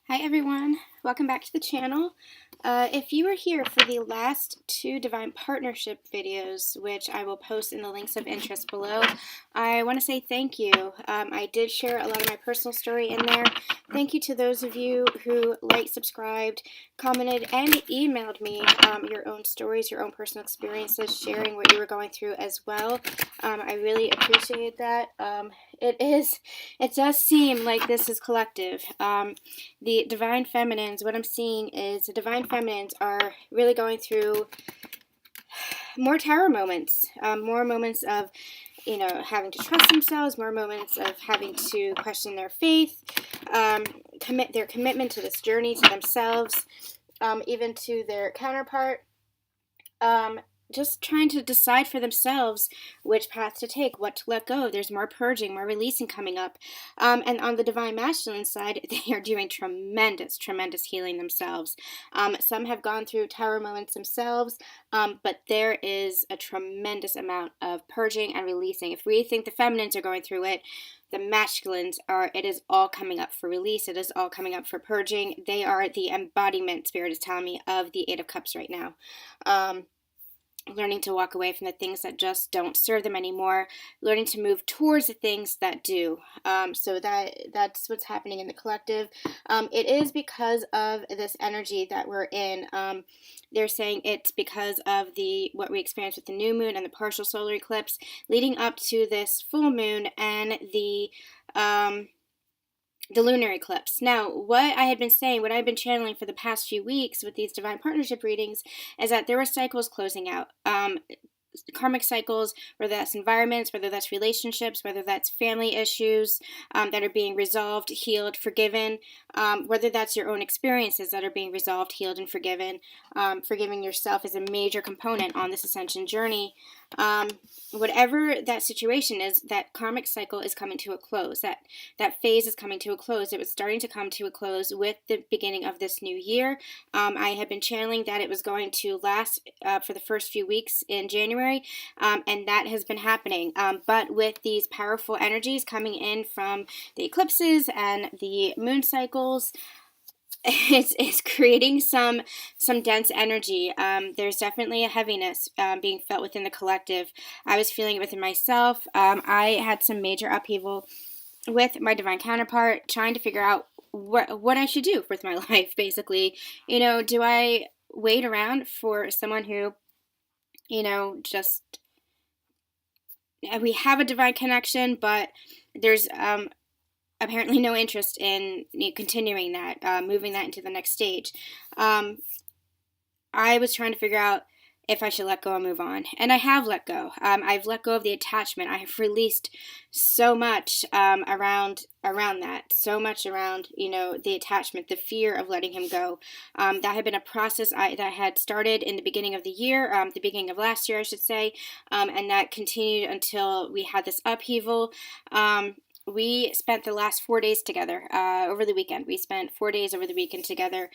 Hi everyone, welcome back to the channel. If you were here for the last two Divine Partnership videos, which I will post in the links of interest below, I want to say thank you. I did share a lot of my personal story in there. Thank you to those of you who liked, subscribed, commented, and emailed me your own stories, your own personal experiences, sharing what you were going through as well. I really appreciate that. It does seem like this is collective. The Divine Feminines, what I'm seeing is the Divine Feminines are really going through more tower moments, more moments of, having to trust themselves, more moments of having to question their faith, commit their commitment to this journey, to themselves, even to their counterpart. Just trying to decide for themselves which path to take, what to let go. There's more purging, more releasing coming up. And on the Divine Masculine side, they are doing tremendous healing themselves. Some have gone through tower moments themselves, but there is a tremendous amount of purging and releasing. If we think the feminines are going through it, the masculines it is all coming up for release. It is all coming up for purging. They are the embodiment, Spirit is telling me, of the Eight of Cups right now. Learning to walk away from the things that just don't serve them anymore, learning to move towards the things that do. So that's what's happening in the collective. It is because of this energy that we're in. They're saying it's because of what we experienced with the new moon and the partial solar eclipse leading up to this full moon and the lunar eclipse. Now, what I had been saying, what I've been channeling for the past few weeks with these Divine Partnership readings is that there were cycles closing out. Karmic cycles, whether that's environments, whether that's relationships, whether that's family issues that are being resolved, healed, forgiven, whether that's your own experiences that are being resolved, healed, and forgiven. Forgiving yourself is a major component on this ascension journey. Whatever that situation is, that karmic cycle is coming to a close. That phase is coming to a close. It was starting to come to a close with the beginning of this new year. I had been channeling that it was going to last for the first few weeks in January, and that has been happening. But with these powerful energies coming in from the eclipses and the moon cycles, it's creating some dense energy. There's definitely a heaviness being felt within the collective. I was feeling it within myself. I had some major upheaval with my divine counterpart, trying to figure out what I should do with my life, basically. Do I wait around for someone who, just, we have a divine connection, but there's apparently no interest in continuing that, moving that into the next stage. I was trying to figure out if I should let go and move on. And I have let go. I've let go of the attachment. I have released so much around that. So much around, the attachment, the fear of letting him go. That had been a process that had started in the beginning of the year, the beginning of last year, I should say. And that continued until we had this upheaval. We spent the last 4 days together over the weekend. We spent 4 days over the weekend together,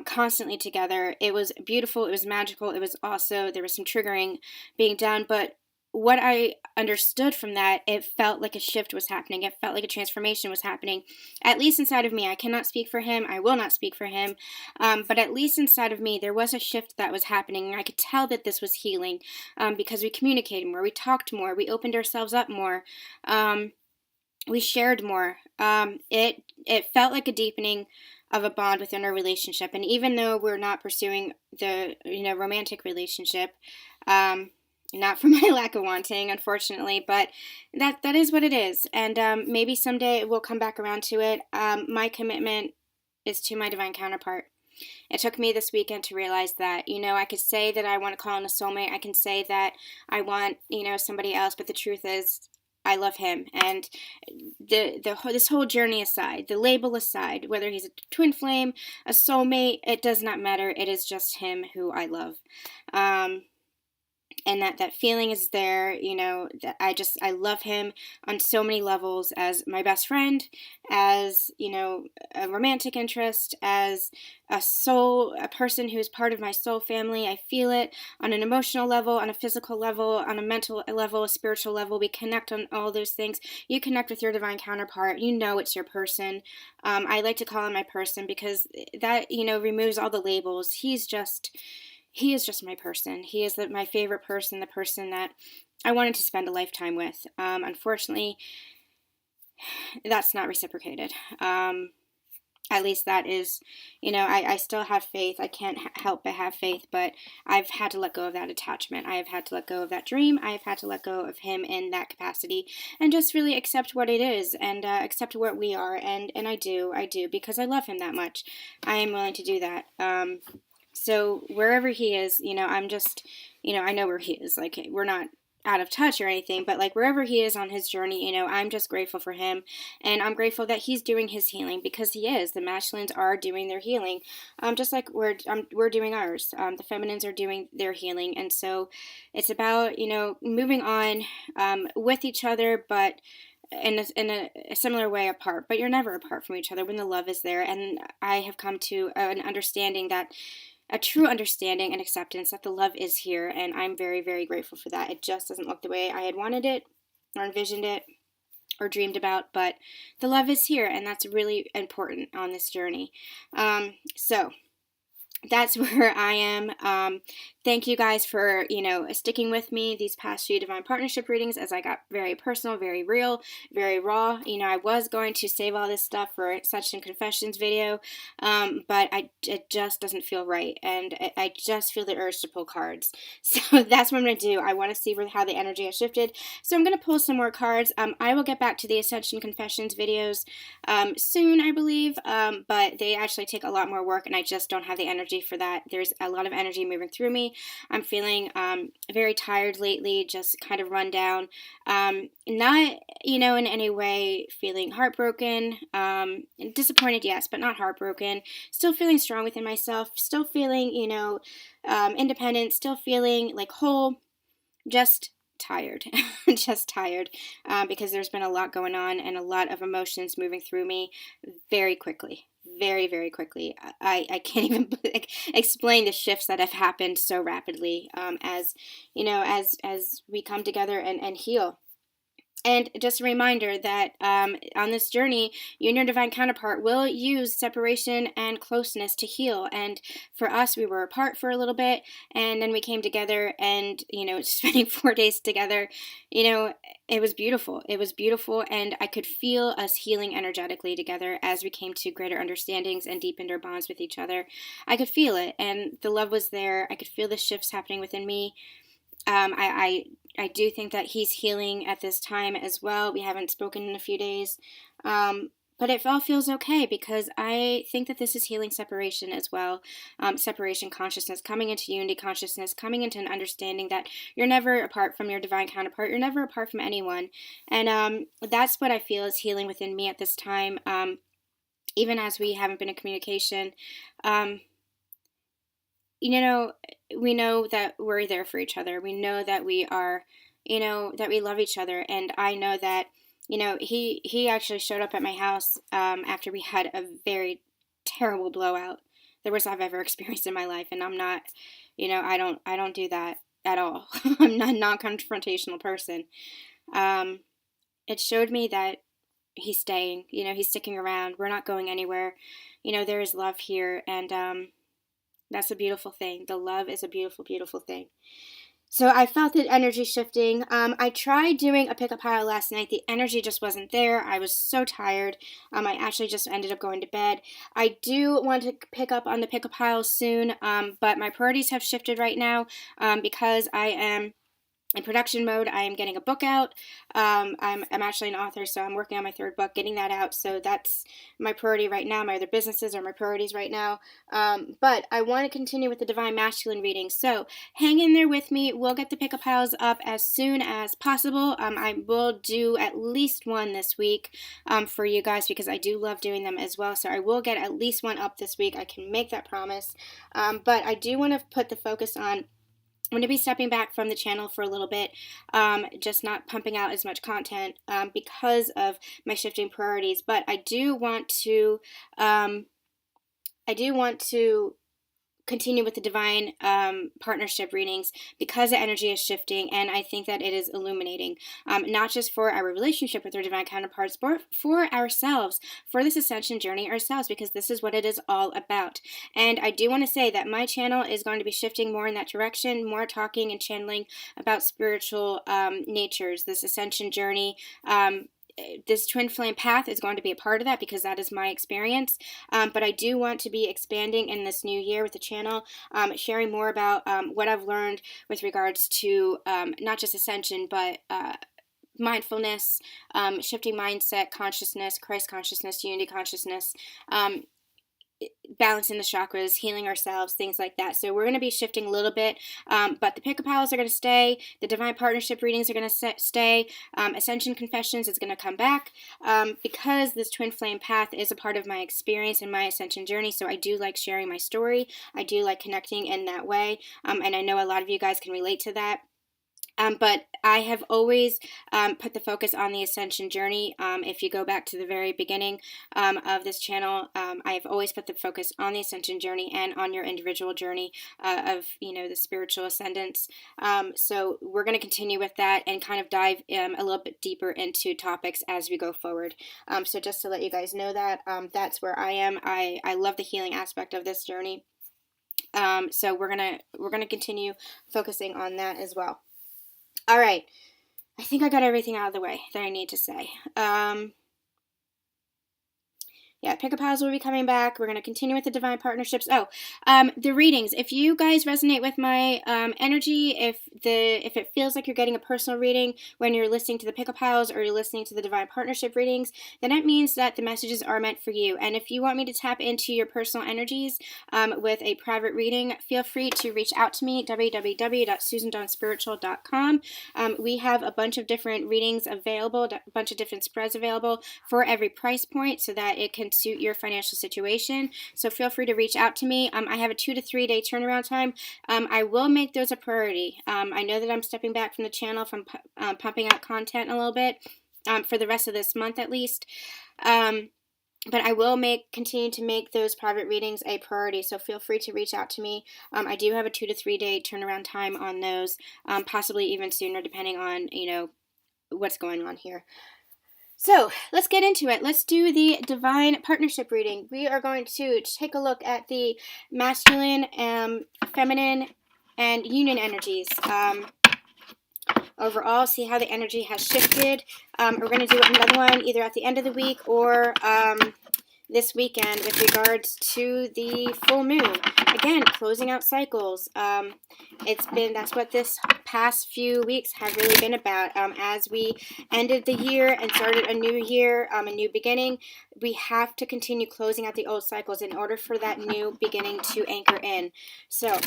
constantly together. It was beautiful. It was magical. It was also, there was some triggering being done. But what I understood from that, it felt like a shift was happening. It felt like a transformation was happening, at least inside of me. I cannot speak for him. I will not speak for him. But at least inside of me, there was a shift that was happening. And I could tell that this was healing because we communicated more. We talked more. We opened ourselves up more. We shared more. It felt like a deepening of a bond within our relationship. And even though we're not pursuing the romantic relationship, not for my lack of wanting, unfortunately, but that is what it is. And maybe someday we'll come back around to it. My commitment is to my divine counterpart. It took me this weekend to realize that, I could say that I want to call in a soulmate. I can say that I want, somebody else, but the truth is, I love him. And this whole journey aside, the label aside, whether he's a twin flame, a soulmate, it does not matter. It is just him who I love. and that feeling is there. That I love him on so many levels, as my best friend, as a romantic interest, as a person who's part of my soul family. I feel it on an emotional level, on a physical level, on a mental level, a spiritual level. We connect on all those things. You connect with your divine counterpart. It's your person. I like to call him my person because that removes all the labels. He is just my person. He is my favorite person, the person that I wanted to spend a lifetime with. Unfortunately, that's not reciprocated. At least that is, I still have faith. I can't help but have faith, but I've had to let go of that attachment. I have had to let go of that dream. I have had to let go of him in that capacity and just really accept what it is and accept what we are. And I do, because I love him that much. I am willing to do that. So wherever he is, I'm just, I know where he is. Like, we're not out of touch or anything, but like wherever he is on his journey, I'm just grateful for him, and I'm grateful that he's doing his healing, because he is. The masculines are doing their healing, just like we're doing ours. The feminines are doing their healing, and so it's about moving on with each other, but in a similar way apart. But you're never apart from each other when the love is there, and I have come to an understanding that. A true understanding and acceptance that the love is here, and I'm very, very grateful for that. It just doesn't look the way I had wanted it, or envisioned it, or dreamed about, but the love is here, and that's really important on this journey. So that's where I am. Thank you guys for, sticking with me these past few divine partnership readings, as I got very personal, very real, very raw. I was going to save all this stuff for Ascension Confessions video, but it just doesn't feel right, and I just feel the urge to pull cards. So that's what I'm going to do. I want to see how the energy has shifted. So I'm going to pull some more cards. I will get back to the Ascension Confessions videos soon, I believe, but they actually take a lot more work, and I just don't have the energy for that. There's a lot of energy moving through me. I'm feeling very tired lately, just kind of run down. Not, in any way feeling heartbroken, disappointed, yes, but not heartbroken. Still feeling strong within myself, still feeling, independent, still feeling like whole, just tired. Just tired, because there's been a lot going on and a lot of emotions moving through me very quickly. Very, very quickly. I can't even explain the shifts that have happened so rapidly, as we come together and heal. And just a reminder that on this journey, you and your divine counterpart will use separation and closeness to heal. And for us, we were apart for a little bit, and then we came together, and, spending 4 days together, it was beautiful. It was beautiful, and I could feel us healing energetically together as we came to greater understandings and deepened our bonds with each other. I could feel it, and the love was there. I could feel the shifts happening within me. I do think that he's healing at this time as well. We haven't spoken in a few days, but it all feels okay, because I think that this is healing separation as well. Separation consciousness, coming into unity consciousness, coming into an understanding that you're never apart from your divine counterpart. You're never apart from anyone. And that's what I feel is healing within me at this time, even as we haven't been in communication. We know that we're there for each other. We know that we are, that we love each other. And I know that, he actually showed up at my house after we had a very terrible blowout, the worst I've ever experienced in my life. And I'm not, I don't do that at all. I'm not a non-confrontational person. It showed me that he's staying, he's sticking around. We're not going anywhere. There is love here. And, that's a beautiful thing. The love is a beautiful, beautiful thing. So I felt the energy shifting. I tried doing a pickup pile last night. The energy just wasn't there. I was so tired. I actually just ended up going to bed. I do want to pick up on the pickup pile soon, but my priorities have shifted right now, because I am in production mode. I am getting a book out. I'm actually an author, so I'm working on my third book, getting that out. So that's my priority right now. My other businesses are my priorities right now. But I want to continue with the Divine Masculine reading. So hang in there with me. We'll get the pickup piles up as soon as possible. I will do at least one this week for you guys, because I do love doing them as well. So I will get at least one up this week. I can make that promise. But I do want to put the focus on I'm going to be stepping back from the channel for a little bit, just not pumping out as much content because of my shifting priorities. But I do want to continue with the divine partnership readings because the energy is shifting, and I think that it is illuminating, not just for our relationship with our divine counterparts, but for ourselves, for this ascension journey ourselves, because this is what it is all about. And I do want to say that my channel is going to be shifting more in that direction, more talking and channeling about spiritual natures, this ascension journey. This twin flame path is going to be a part of that because that is my experience. But I do want to be expanding in this new year with the channel, sharing more about what I've learned with regards to not just ascension, but mindfulness, shifting mindset, consciousness, Christ consciousness, unity consciousness, balancing the chakras, healing ourselves, things like that. So we're going to be shifting a little bit, but the pick a pals are going to stay. The divine partnership readings are going to stay. Ascension confessions is going to come back because this twin flame path is a part of my experience and my ascension journey. So I do like sharing my story. I do like connecting in that way, and I know a lot of you guys can relate to that. But I have always put the focus on the ascension journey. If you go back to the very beginning of this channel, I have always put the focus on the ascension journey and on your individual journey of, the spiritual ascendance. So we're going to continue with that and kind of dive a little bit deeper into topics as we go forward. So just to let you guys know that that's where I am. I love the healing aspect of this journey. So we're gonna continue focusing on that as well. All right, I think I got everything out of the way that I need to say. Yeah, pick a pals will be coming back. We're going to continue with the divine partnerships. The readings. If you guys resonate with my energy, if it feels like you're getting a personal reading when you're listening to the pick a pals or you're listening to the divine partnership readings, then that means that the messages are meant for you. And if you want me to tap into your personal energies with a private reading, feel free to reach out to me, www.susandonspiritual.com. We have a bunch of different readings available, a bunch of different spreads available for every price point so that it can suit your financial situation. So feel free to reach out to me. I have a 2 to 3 day turnaround time. I will make those a priority. I know that I'm stepping back from the channel from pumping out content a little bit for the rest of this month at least. But I will continue to make those private readings a priority, so feel free to reach out to me. I do have a 2 to 3 day turnaround time on those, possibly even sooner depending on, what's going on here. So let's get into it. Let's do the divine partnership reading. We are going to take a look at the masculine, feminine, and union energies. Overall, see how the energy has shifted. We're going to do another one either at the end of the week or this weekend with regards to the full moon. Again, closing out cycles. That's what this past few weeks have really been about. As we ended the year and started a new year, a new beginning, we have to continue closing out the old cycles in order for that new beginning to anchor in. So,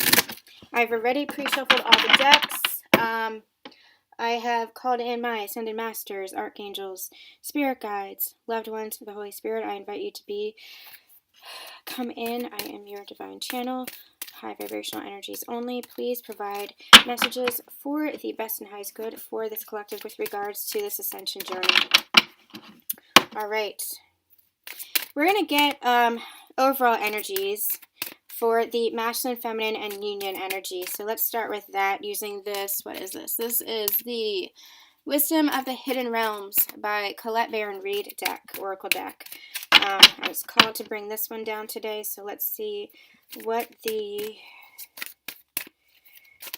I've already pre-shuffled all the decks. I have called in my ascended masters, archangels, spirit guides, loved ones of the Holy Spirit. I invite you to come in. I am your divine channel. High vibrational energies only. Please provide messages for the best and highest good for this collective with regards to this ascension journey. All right. We're going to get overall energies for the masculine, feminine, and union energy. So let's start with that using this. What is this? This is the Wisdom of the Hidden Realms by Colette Baron Reed deck, Oracle deck. I was called to bring this one down today, so let's see what the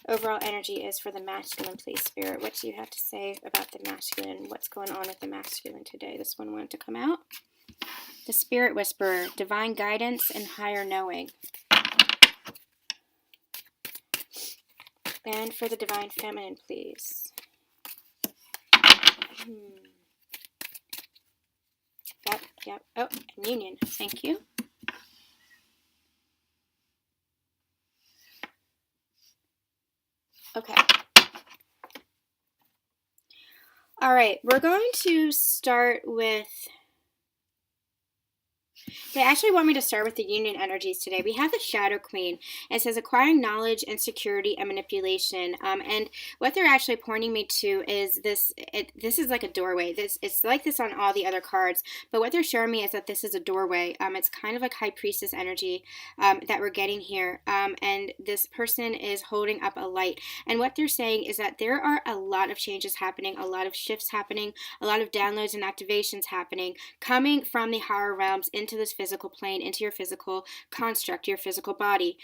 overall energy is for the masculine, please, Spirit. What do you have to say about the masculine? What's going on with the masculine today? This one wanted to come out. The Spirit Whisperer, divine guidance and higher knowing. And for the divine feminine, please. Yep. Oh, and union. Thank you. Okay. All right. We're going to start with They actually want me to start with the union energies today. We have the Shadow Queen. It says acquiring knowledge and security and manipulation. And what they're actually pointing me to is this. This is like a doorway. It's like this on all the other cards, but what they're showing me is that this is a doorway. It's kind of like High Priestess energy that we're getting here. And this person is holding up a light. And what they're saying is that there are a lot of changes happening, a lot of shifts happening, a lot of downloads and activations happening, coming from the higher realms into this physical plane, into your physical construct, your physical body.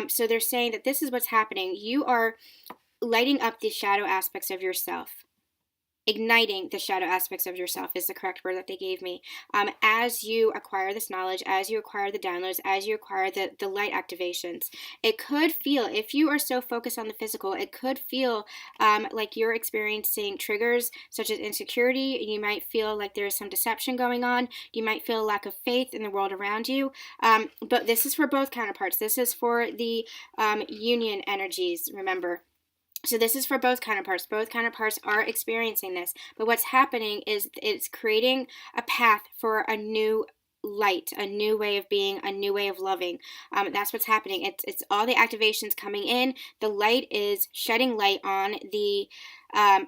So they're saying that this is what's happening. You are lighting up the shadow aspects of yourself. Igniting the shadow aspects of yourself is the correct word that they gave me. As you acquire this knowledge, as you acquire the downloads, as you acquire the light activations, it could feel, if you are so focused on the physical, it could feel like you're experiencing triggers such as insecurity. You might feel like there's some deception going on. You might feel a lack of faith in the world around you. But this is for both counterparts. This is for the union energies, remember. So this is for both counterparts. Both counterparts are experiencing this. But what's happening is it's creating a path for a new light, a new way of being, a new way of loving. That's what's happening. It's all the activations coming in. The light is shedding light on the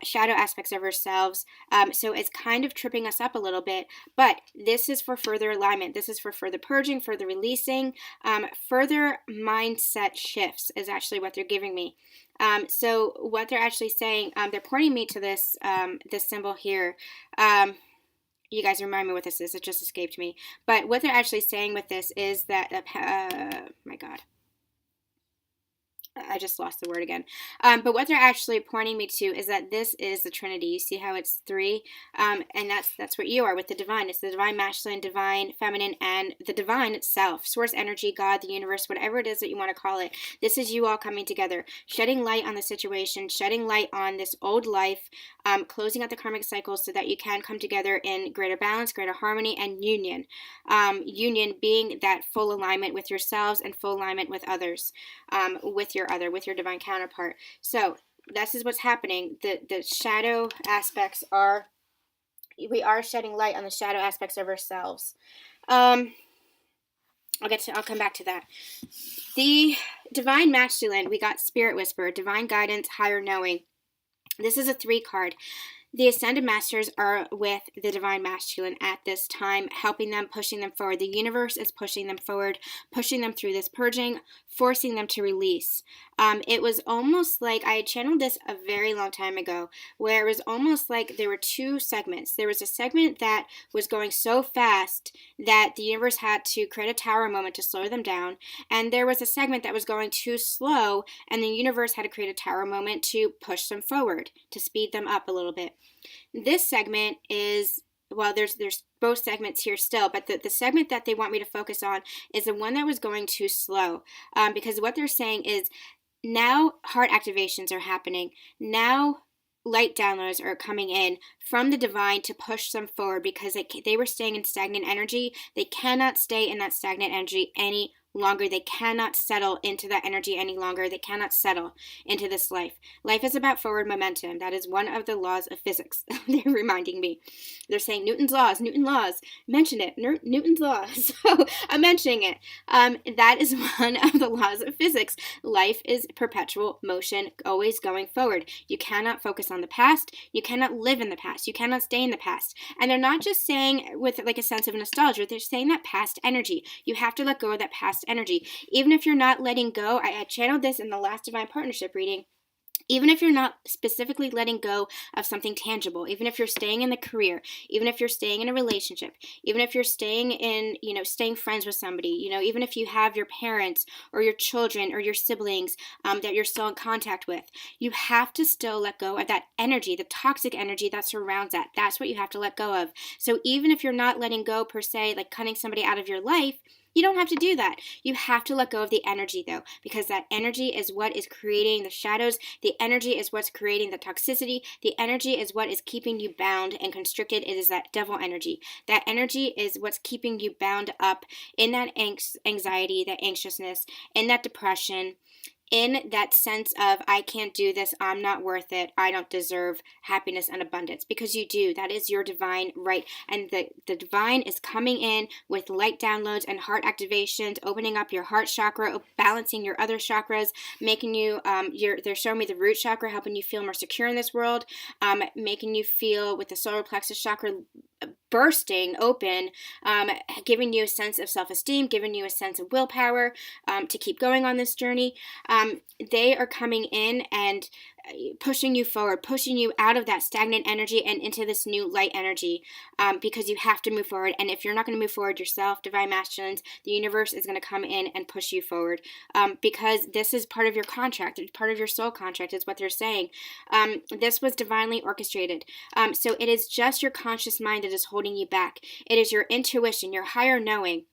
shadow aspects of ourselves. So it's kind of tripping us up a little bit, but this is for further alignment. This is for further purging, further releasing, further mindset shifts is actually what they're giving me. So what they're actually saying, they're pointing me to this, this symbol here. You guys remind me what this is. It just escaped me. But what they're actually saying with this is that, my God. I just lost the word again. But what they're actually pointing me to is that this is the Trinity. You see how it's three? And that's what you are with the divine. It's the divine masculine, divine feminine, and the divine itself. Source energy, God, the universe, whatever it is that you want to call it. This is you all coming together, shedding light on the situation, shedding light on this old life, closing out the karmic cycles so that you can come together in greater balance, greater harmony, and union. Union being that full alignment with yourselves and full alignment with others, with your divine counterpart. So this is what's happening. The shadow aspects are, we are shedding light on the shadow aspects of ourselves. I'll come back to that. The divine masculine, we got spirit whisper, divine guidance, higher knowing. This is a 3 card. The Ascended Masters are with the Divine Masculine at this time, helping them, pushing them forward. The universe is pushing them forward, pushing them through this purging, forcing them to release. It was almost like, I had channeled this a very long time ago, where it was almost like there were 2 segments. There was a segment that was going so fast that the universe had to create a tower moment to slow them down, and there was a segment that was going too slow, and the universe had to create a tower moment to push them forward, to speed them up a little bit. This segment is, well, there's both segments here still, but the segment that they want me to focus on is the one that was going too slow, because what they're saying is now heart activations are happening. Now light downloads are coming in from the divine to push them forward, because they were staying in stagnant energy. They cannot stay in that stagnant energy any longer. They cannot settle into that energy any longer. They cannot settle into this life. Life is about forward momentum. That is one of the laws of physics. They're reminding me. They're saying Newton's laws. Mention it. Newton's laws. So I'm mentioning it. That is one of the laws of physics. Life is perpetual motion, always going forward. You cannot focus on the past. You cannot live in the past. You cannot stay in the past. And they're not just saying with like a sense of nostalgia. They're saying that past energy. You have to let go of that past energy. Even if you're not letting go, I channeled this in the last Divine Partnership reading. Even if you're not specifically letting go of something tangible, even if you're staying in the career, even if you're staying in a relationship, even if you're staying in, staying friends with somebody, even if you have your parents or your children or your siblings that you're still in contact with, you have to still let go of that energy, the toxic energy that surrounds that. That's what you have to let go of. So even if you're not letting go per se, like cutting somebody out of your life, you don't have to do that. You have to let go of the energy, though, because that energy is what is creating the shadows. The energy is what's creating the toxicity. The energy is what is keeping you bound and constricted. It is that devil energy. That energy is what's keeping you bound up in that anxiety, that anxiousness, in that depression, in that sense of, I can't do this, I'm not worth it, I don't deserve happiness and abundance, because you do. That is your divine right. And the divine is coming in with light downloads and heart activations, opening up your heart chakra, balancing your other chakras, making you, they're showing me the root chakra, helping you feel more secure in this world, making you feel with the solar plexus chakra bursting open, giving you a sense of self-esteem, giving you a sense of willpower to keep going on this journey. They are coming in and pushing you forward, pushing you out of that stagnant energy and into this new light energy, because you have to move forward. And if you're not going to move forward yourself, divine masculines, the universe is going to come in and push you forward, because this is part of your contract. It's part of your soul contract is what they're saying. This was divinely orchestrated. So it is just your conscious mind that is holding you back. It is your intuition, your higher knowing.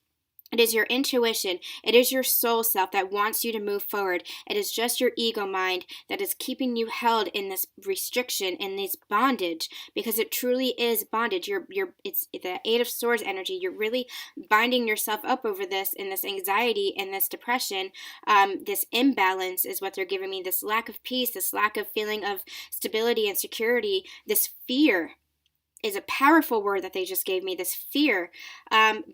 It is your intuition. It is your soul self that wants you to move forward. It is just your ego mind that is keeping you held in this restriction, in this bondage, because it truly is bondage. It's the Eight of Swords energy. You're really binding yourself up over this, in this anxiety and this depression. This imbalance is what they're giving me. This lack of peace, this lack of feeling of stability and security, this fear is a powerful word that they just gave me, this fear,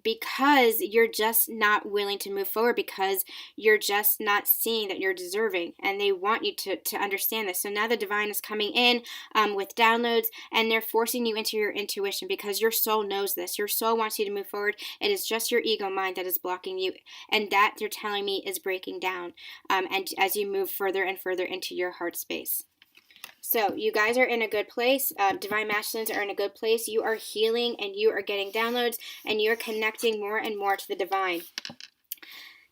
because you're just not willing to move forward, because you're just not seeing that you're deserving, and they want you to understand this. So now the divine is coming in with downloads, and they're forcing you into your intuition, because your soul knows this. Your soul wants you to move forward. It is just your ego mind that is blocking you, and that, they're telling me, is breaking down, and as you move further and further into your heart space. So you guys are in a good place. Divine masculines are in a good place. You are healing, and you are getting downloads, and you're connecting more and more to the divine.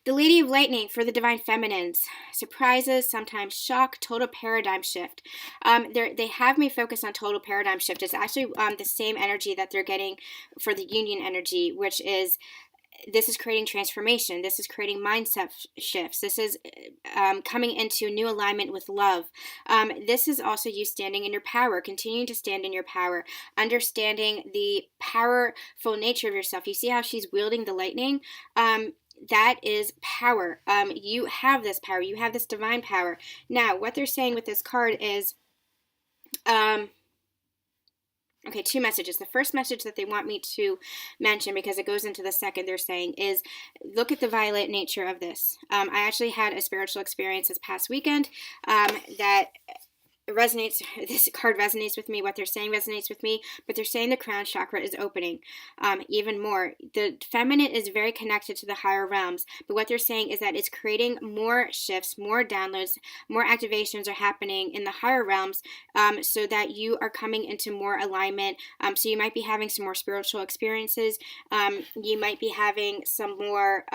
The Lady of Lightning for the divine feminines. Surprises, sometimes shock, total paradigm shift. They have me focus on total paradigm shift. It's actually the same energy that they're getting for the union energy, which is, this is creating transformation. This is creating mindset shifts. This is coming into new alignment with love. This is also you standing in your power, continuing to stand in your power, understanding the powerful nature of yourself. You see how she's wielding the lightning? That is power. You have this power. You have this divine power. Now, what they're saying with this card is, okay, two messages. The first message that they want me to mention, because it goes into the second, they're saying, is look at the violet nature of this. I actually had a spiritual experience this past weekend that resonates. This card resonates with me. What they're saying resonates with me, but they're saying the crown chakra is opening even more. The feminine is very connected to the higher realms, but what they're saying is that it's creating more shifts, more downloads, more activations are happening in the higher realms, so that you are coming into more alignment. So you might be having some more spiritual experiences. You might be having some more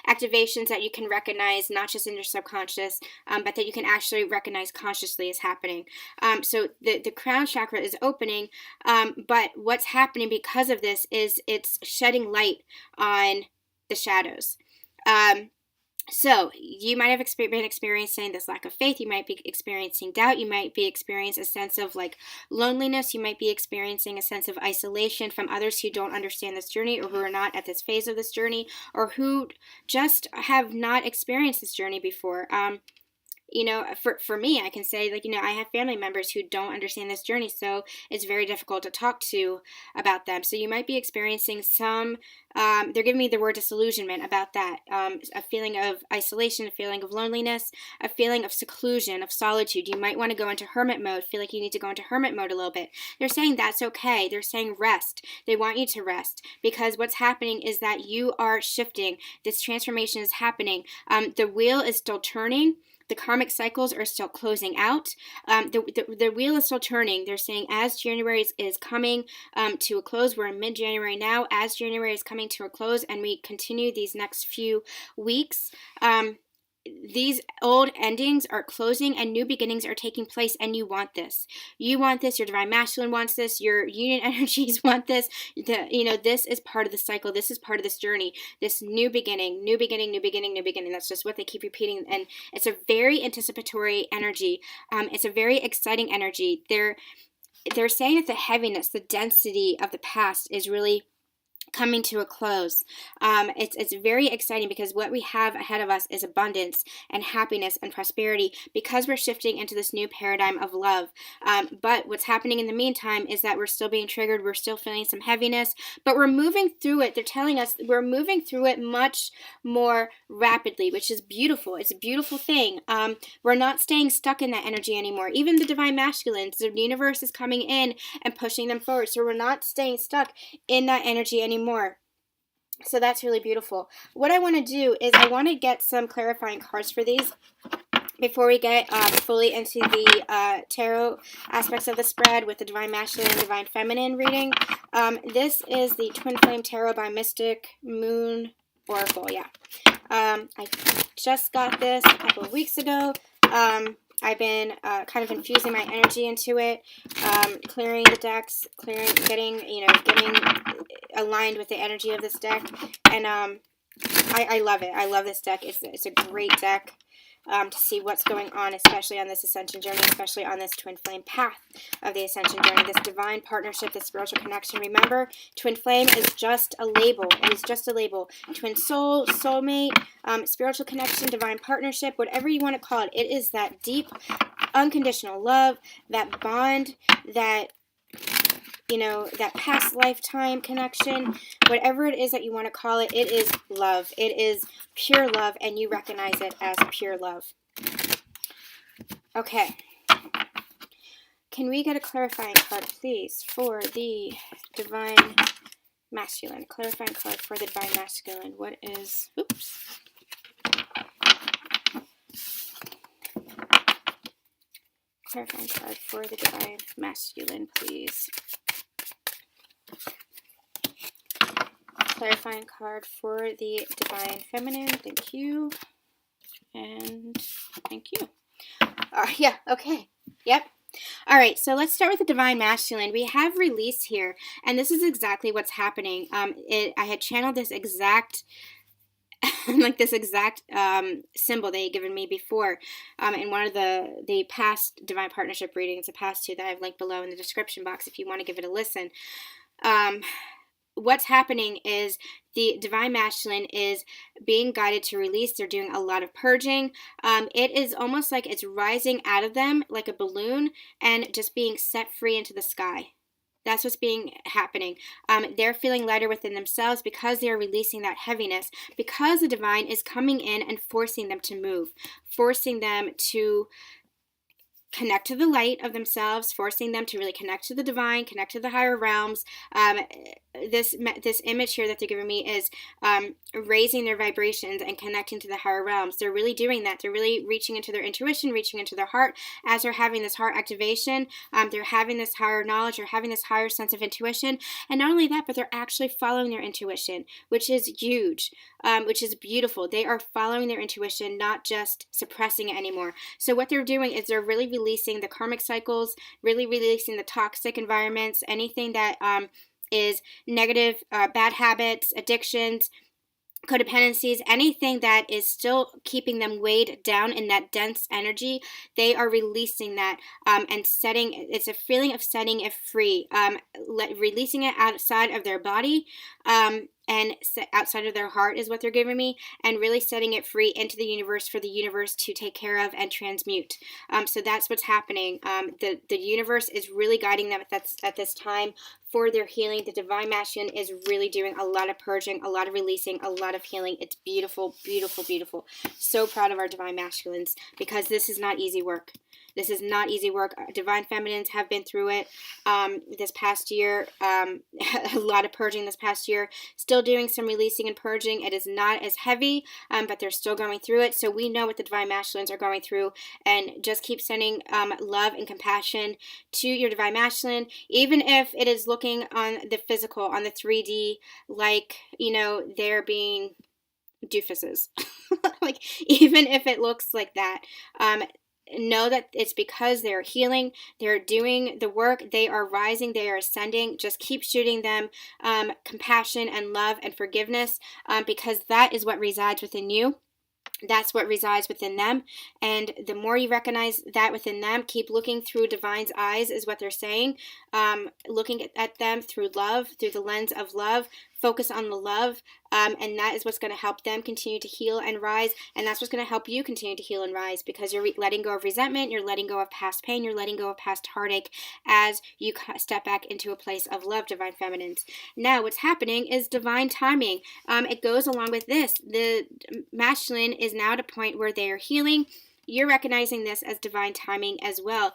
activations that you can recognize, not just in your subconscious, but that you can actually recognize consciously is happening. So the crown chakra is opening, but what's happening because of this is it's shedding light on the shadows. So you might have been experiencing this lack of faith. You might be experiencing doubt. You might be experiencing a sense of loneliness. You might be experiencing a sense of isolation from others who don't understand this journey, or who are not at this phase of this journey, or who just have not experienced this journey before. For me, I can say, I have family members who don't understand this journey, so it's very difficult to talk to about them. So you might be experiencing some, they're giving me the word disillusionment about that, a feeling of isolation, a feeling of loneliness, a feeling of seclusion, of solitude. You might want to go into hermit mode, feel like you need to go into hermit mode a little bit. They're saying that's okay. They're saying rest. They want you to rest, because what's happening is that you are shifting. This transformation is happening. The wheel is still turning. The karmic cycles are still closing out. The wheel is still turning. They're saying as January is coming to a close, we're in mid-January now, as January is coming to a close and we continue these next few weeks, these old endings are closing and new beginnings are taking place, and you want this. You want this. Your divine masculine wants this. Your union energies want this. This is part of the cycle. This is part of this journey. This new beginning, new beginning, new beginning, new beginning. That's just what they keep repeating, and it's a very anticipatory energy. It's a very exciting energy. They're saying that the heaviness, the density of the past is really coming to a close. It's very exciting because what we have ahead of us is abundance and happiness and prosperity because we're shifting into this new paradigm of love. But what's happening in the meantime is that we're still being triggered. We're still feeling some heaviness, but we're moving through it. They're telling us we're moving through it much more rapidly, which is beautiful. It's a beautiful thing. We're not staying stuck in that energy anymore. Even the divine masculines, the universe is coming in and pushing them forward. So we're not staying stuck in that energy anymore. So that's really beautiful. What I want to do is I want to get some clarifying cards for these before we get fully into the tarot aspects of the spread with the Divine Masculine and Divine Feminine reading. This is the Twin Flame Tarot by Mystic Moon Oracle. Yeah. I just got this a couple of weeks ago. I've been kind of infusing my energy into it, clearing the decks, getting aligned with the energy of this deck, and I love it. I love this deck. It's a great deck to see what's going on, especially on this ascension journey, especially on this twin flame path of the ascension journey, this divine partnership, this spiritual connection. Remember, twin flame is just a label. It is just a label. Twin soul, soulmate, spiritual connection, divine partnership, whatever you want to call it. It is that deep, unconditional love, that bond, that that past lifetime connection, whatever it is that you want to call it, it is love. It is pure love, and you recognize it as pure love. Okay. Can we get a clarifying card, please, for the Divine Masculine? Clarifying card for the Divine Masculine. What is... Oops. Clarifying card for the Divine Masculine, please. Clarifying card for the Divine Feminine. Thank you. And thank you. Yeah, okay. Yep. All right, so let's start with the Divine Masculine. We have release here, and this is exactly what's happening. I had channeled this exact symbol they had given me before in one of the past Divine Partnership readings, the past two that I've linked below in the description box if you want to give it a listen. What's happening is the Divine Masculine is being guided to release. They're doing a lot of purging. It is almost like it's rising out of them like a balloon and just being set free into the sky. That's what's happening. They're feeling lighter within themselves because they are releasing that heaviness, because the divine is coming in and forcing them to move, forcing them to connect to the light of themselves, forcing them to really connect to the divine, connect to the higher realms. This image here that they're giving me is raising their vibrations and connecting to the higher realms. They're really doing that. They're really reaching into their intuition, reaching into their heart. As they're having this heart activation, they're having this higher knowledge, they're having this higher sense of intuition. And not only that, but they're actually following their intuition, which is huge, which is beautiful. They are following their intuition, not just suppressing it anymore. So what they're doing is they're really releasing the karmic cycles, really releasing the toxic environments, anything that is negative, bad habits, addictions, codependencies, anything that is still keeping them weighed down in that dense energy. They are releasing that and it's a feeling of setting it free, releasing it outside of their body and outside of their heart is what they're giving me, and really setting it free into the universe for the universe to take care of and transmute. So that's what's happening. The universe is really guiding them at this time for their healing. The Divine Masculine is really doing a lot of purging, a lot of releasing, a lot of healing. It's beautiful, beautiful, beautiful. So proud of our Divine Masculines because this is not easy work. This is not easy work. Divine Feminines have been through it this past year. A lot of purging this past year. Still doing some releasing and purging. It is not as heavy, but they're still going through it. So we know what the Divine Masculines are going through. And just keep sending love and compassion to your Divine Masculine. Even if it is looking on the physical, on the 3D, like, they're being doofuses. Like, even if it looks like that, know that it's because they're healing, they're doing the work, they are rising, they are ascending. Just keep shooting them compassion and love and forgiveness because that is what resides within you. That's what resides within them. And the more you recognize that within them, keep looking through Divine's eyes is what they're saying. Looking at them through love, through the lens of love, focus on the love, and that is what's going to help them continue to heal and rise, and that's what's going to help you continue to heal and rise, because you're letting go of resentment, you're letting go of past pain, you're letting go of past heartache as you step back into a place of love, divine feminines. Now, what's happening is divine timing. It goes along with this. The masculine is now at a point where they are healing. You're recognizing this as divine timing as well.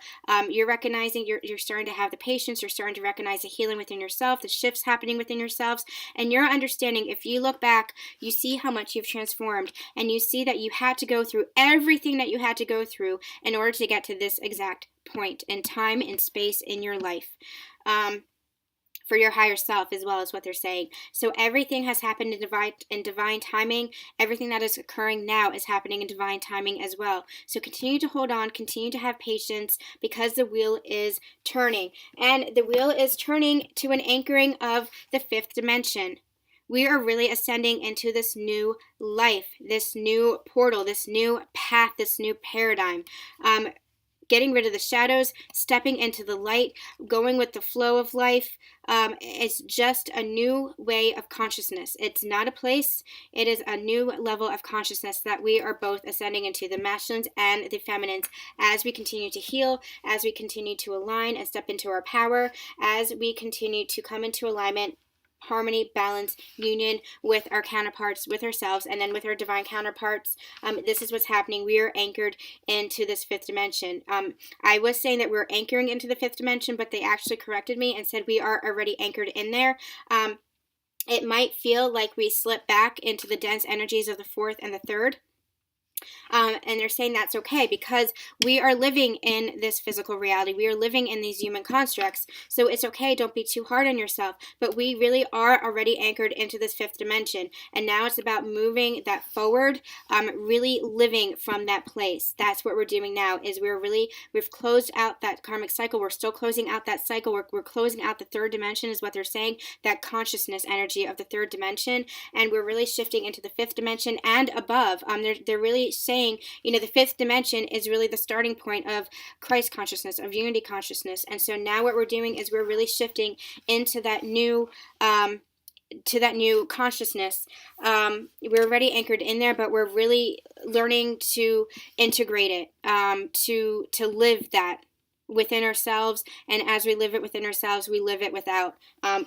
You're recognizing, you're starting to have the patience, you're starting to recognize the healing within yourself, the shifts happening within yourselves, and you're understanding, if you look back, you see how much you've transformed, and you see that you had to go through everything that you had to go through in order to get to this exact point in time and space in your life. For your higher self, as well as what they're saying. So everything has happened in divine timing. Everything that is occurring now is happening in divine timing as well. So continue to hold on, continue to have patience, because the wheel is turning. And the wheel is turning to an anchoring of the fifth dimension. We are really ascending into this new life, this new portal, this new path, this new paradigm. Getting rid of the shadows, stepping into the light, going with the flow of life. It's just a new way of consciousness. It's not a place. It is a new level of consciousness that we are both ascending into, the masculines and the feminines, as we continue to heal, as we continue to align and step into our power, as we continue to come into alignment, harmony, balance, union with our counterparts, with ourselves, and then with our divine counterparts. This is what's happening. We are anchored into this fifth dimension. I was saying that we're anchoring into the fifth dimension, but they actually corrected me and said we are already anchored in there. It might feel like we slip back into the dense energies of the fourth and the third. And they're saying that's okay, because we are living in this physical reality. We are living in these human constructs. So it's okay. Don't be too hard on yourself. But we really are already anchored into this fifth dimension. And now it's about moving that forward, really living from that place. That's what we're doing now, is we've closed out that karmic cycle. We're still closing out that cycle. We're closing out the third dimension, is what they're saying, that consciousness energy of the third dimension. And we're really shifting into the fifth dimension and above. They're really saying, the fifth dimension is really the starting point of Christ consciousness, of unity consciousness. And so now what we're doing is we're really shifting into that new consciousness. We're already anchored in there, but we're really learning to integrate it, to live that within ourselves. And as we live it within ourselves, we live it without,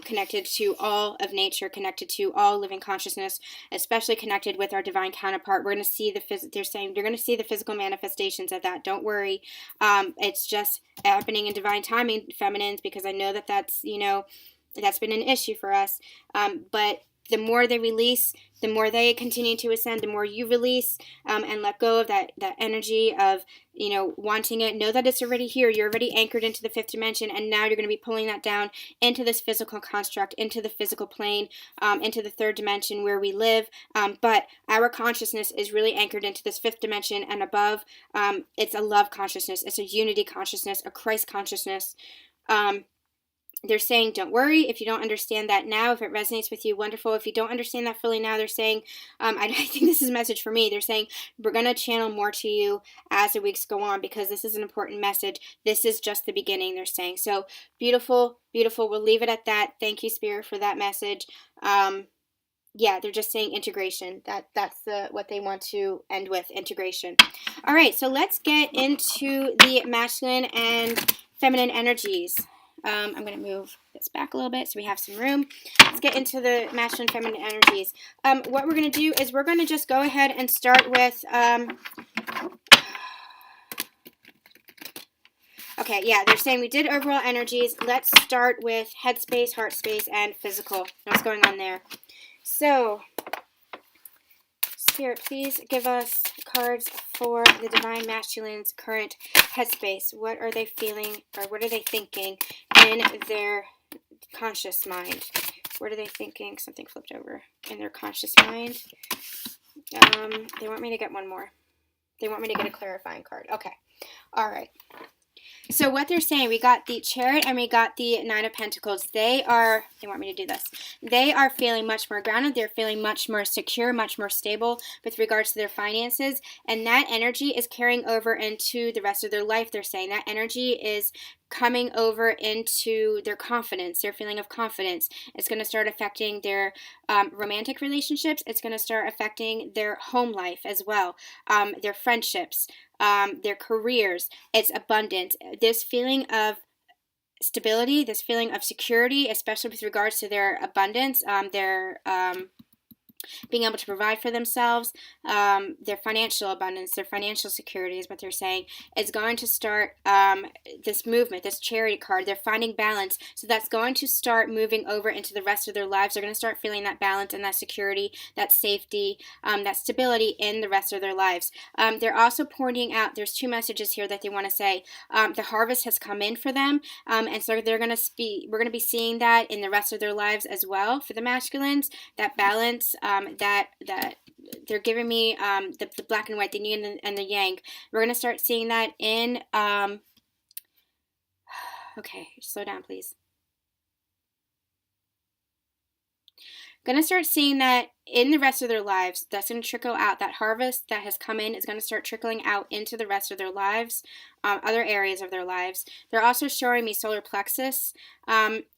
connected to all of nature, connected to all living consciousness, especially connected with our divine counterpart. We're going to see they're saying you're going to see the physical manifestations of that. Don't worry. It's just happening in divine timing, feminines, because I know that's been an issue for us. But the more they release, the more they continue to ascend, the more you release, and let go of that energy of, wanting it. Know that it's already here. You're already anchored into the fifth dimension, and now you're going to be pulling that down into this physical construct, into the physical plane, into the third dimension where we live. But our consciousness is really anchored into this fifth dimension and above. It's a love consciousness. It's a unity consciousness, a Christ consciousness. They're saying, don't worry if you don't understand that now. If it resonates with you, wonderful. If you don't understand that fully now, they're saying, I think this is a message for me. They're saying, we're going to channel more to you as the weeks go on, because this is an important message. This is just the beginning, they're saying. So beautiful, beautiful. We'll leave it at that. Thank you, Spirit, for that message. They're just saying integration. That's what they want to end with, integration. All right, so let's get into the masculine and feminine energies. I'm going to move this back a little bit so we have some room. Let's get into the masculine and feminine energies. What we're going to do is we're going to just go ahead and start with... they're saying we did overall energies. Let's start with head space, heart space, and physical. What's going on there? So, Spirit, please give us cards for the divine masculine's current headspace. What are they feeling, or what are they thinking in their conscious mind? What are they thinking? Something flipped over. In their conscious mind. They want me to get one more. They want me to get a clarifying card. Okay. All right. So what they're saying, we got the Chariot and we got the Nine of Pentacles. They want me to do this. They are feeling much more grounded. They're feeling much more secure, much more stable with regards to their finances. And that energy is carrying over into the rest of their life. They're saying that energy is coming over into their confidence, their feeling of confidence. It's going to start affecting their romantic relationships. It's going to start affecting their home life as well, their friendships, their careers. It's abundance. This feeling of stability, this feeling of security, especially with regards to their abundance, their being able to provide for themselves, their financial abundance, their financial security is what they're saying, is going to start this movement, this charity card. They're finding balance. So that's going to start moving over into the rest of their lives. They're going to start feeling that balance and that security, that safety, that stability in the rest of their lives. They're also pointing out, there's two messages here that they want to say. The harvest has come in for them. And so we're going to be seeing that in the rest of their lives as well for the masculines, that balance, that they're giving me the black and white, the yin and the yang. We're going to start seeing that in, okay, slow down, please. Going to start seeing that in the rest of their lives. That's going to trickle out. That harvest that has come in is going to start trickling out into the rest of their lives, other areas of their lives. They're also showing me solar plexus.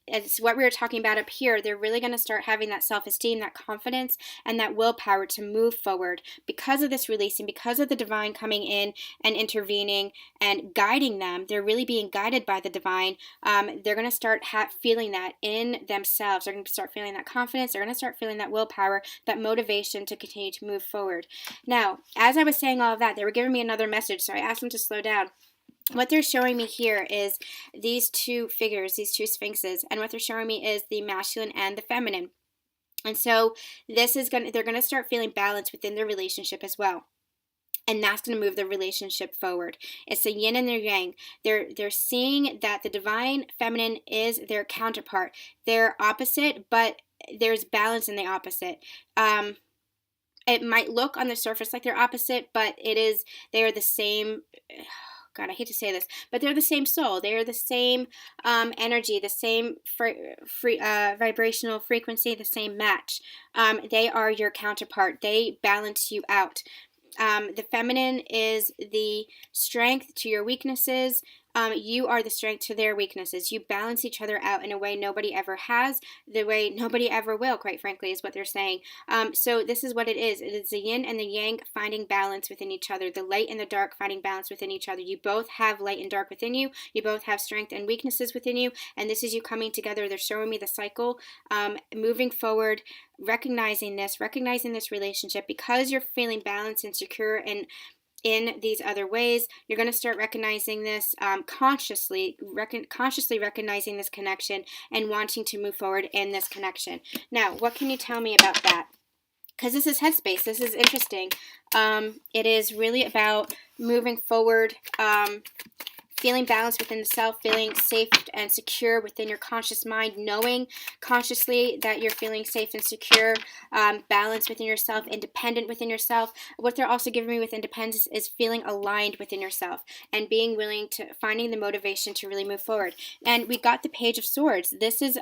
It's what we were talking about up here. They're really going to start having that self-esteem, that confidence, and that willpower to move forward because of this releasing, because of the divine coming in and intervening and guiding them. They're really being guided by the divine. They're going to start feeling that in themselves. They're going to start feeling that confidence. They're going to start feeling that willpower, that motivation to continue to move forward. Now, as I was saying all of that, they were giving me another message, so I asked them to slow down. What they're showing me here is these two figures, these two sphinxes, and what they're showing me is the masculine and the feminine. And so they're going to start feeling balance within their relationship as well. And that's going to move the relationship forward. It's the yin and the yang. They're seeing that the divine feminine is their counterpart. They're opposite, but there's balance in the opposite. It might look on the surface like they're opposite, but they are the same. God, I hate to say this, but they're the same soul. They are the same energy, the same vibrational frequency, the same match. They are your counterpart. They balance you out. The feminine is the strength to your weaknesses. You are the strength to their weaknesses. You balance each other out in a way nobody ever has, the way nobody ever will, quite frankly, is what they're saying. So this is what it is. It is the yin and the yang finding balance within each other, the light and the dark finding balance within each other. You both have light and dark within you. You both have strength and weaknesses within you, and this is you coming together. They're showing me the cycle, moving forward, recognizing this relationship, because you're feeling balanced and secure and in these other ways. You're going to start recognizing this consciously recognizing this connection and wanting to move forward in this connection. Now, what can you tell me about that? Because this is headspace. This is interesting. It is really about moving forward, feeling balanced within the self, feeling safe and secure within your conscious mind, knowing consciously that you're feeling safe and secure, balanced within yourself, independent within yourself. What they're also giving me with independence is feeling aligned within yourself and being willing to, finding the motivation to really move forward. And we got the Page of Swords. This is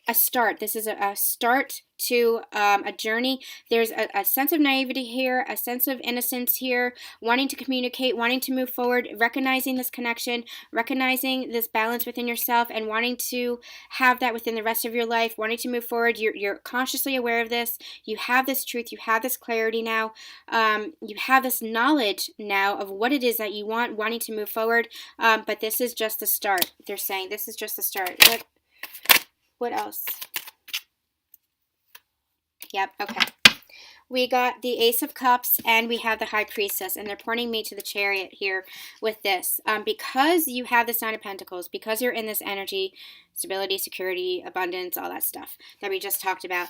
a start. This is a start to a journey. There's a sense of naivety here, a sense of innocence here, wanting to communicate, wanting to move forward, recognizing this connection, recognizing this balance within yourself, and wanting to have that within the rest of your life, wanting to move forward. You're consciously aware of this. You have this truth. You have this clarity now. You have this knowledge now of what it is that you want, wanting to move forward. But this is just the start. They're saying this is just the start. What else? Yep, okay. We got the Ace of Cups and we have the High Priestess, and they're pointing me to the Chariot here with this. Because you have the Nine of Pentacles, because you're in this energy, stability, security, abundance, all that stuff that we just talked about,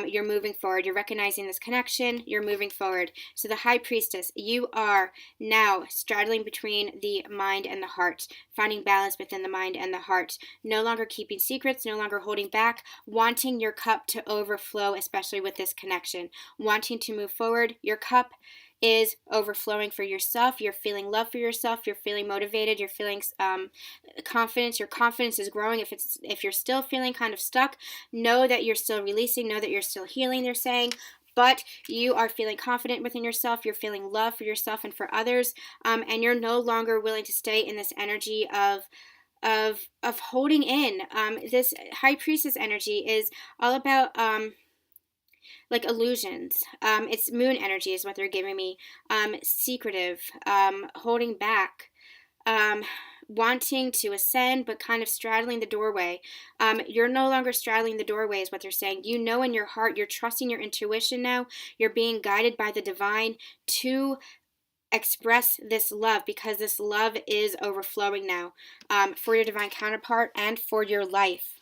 you're moving forward. You're recognizing this connection. You're moving forward. So the High Priestess, you are now straddling between the mind and the heart, finding balance within the mind and the heart, no longer keeping secrets, no longer holding back, wanting your cup to overflow, especially with this connection, wanting to move forward. Your cup is overflowing for yourself. You're feeling love for yourself. You're feeling motivated. You're feeling confidence. Your confidence is growing. If you're still feeling kind of stuck, know that you're still releasing. Know that you're still healing, they're saying. But you are feeling confident within yourself. You're feeling love for yourself and for others. And you're no longer willing to stay in this energy of of holding in. This high priestess energy is all about like illusions. It's moon energy is what they're giving me. Secretive, holding back, wanting to ascend, but kind of straddling the doorway. You're no longer straddling the doorway is what they're saying. You know in your heart, you're trusting your intuition now. You're being guided by the divine to express this love, because this love is overflowing now, for your divine counterpart and for your life.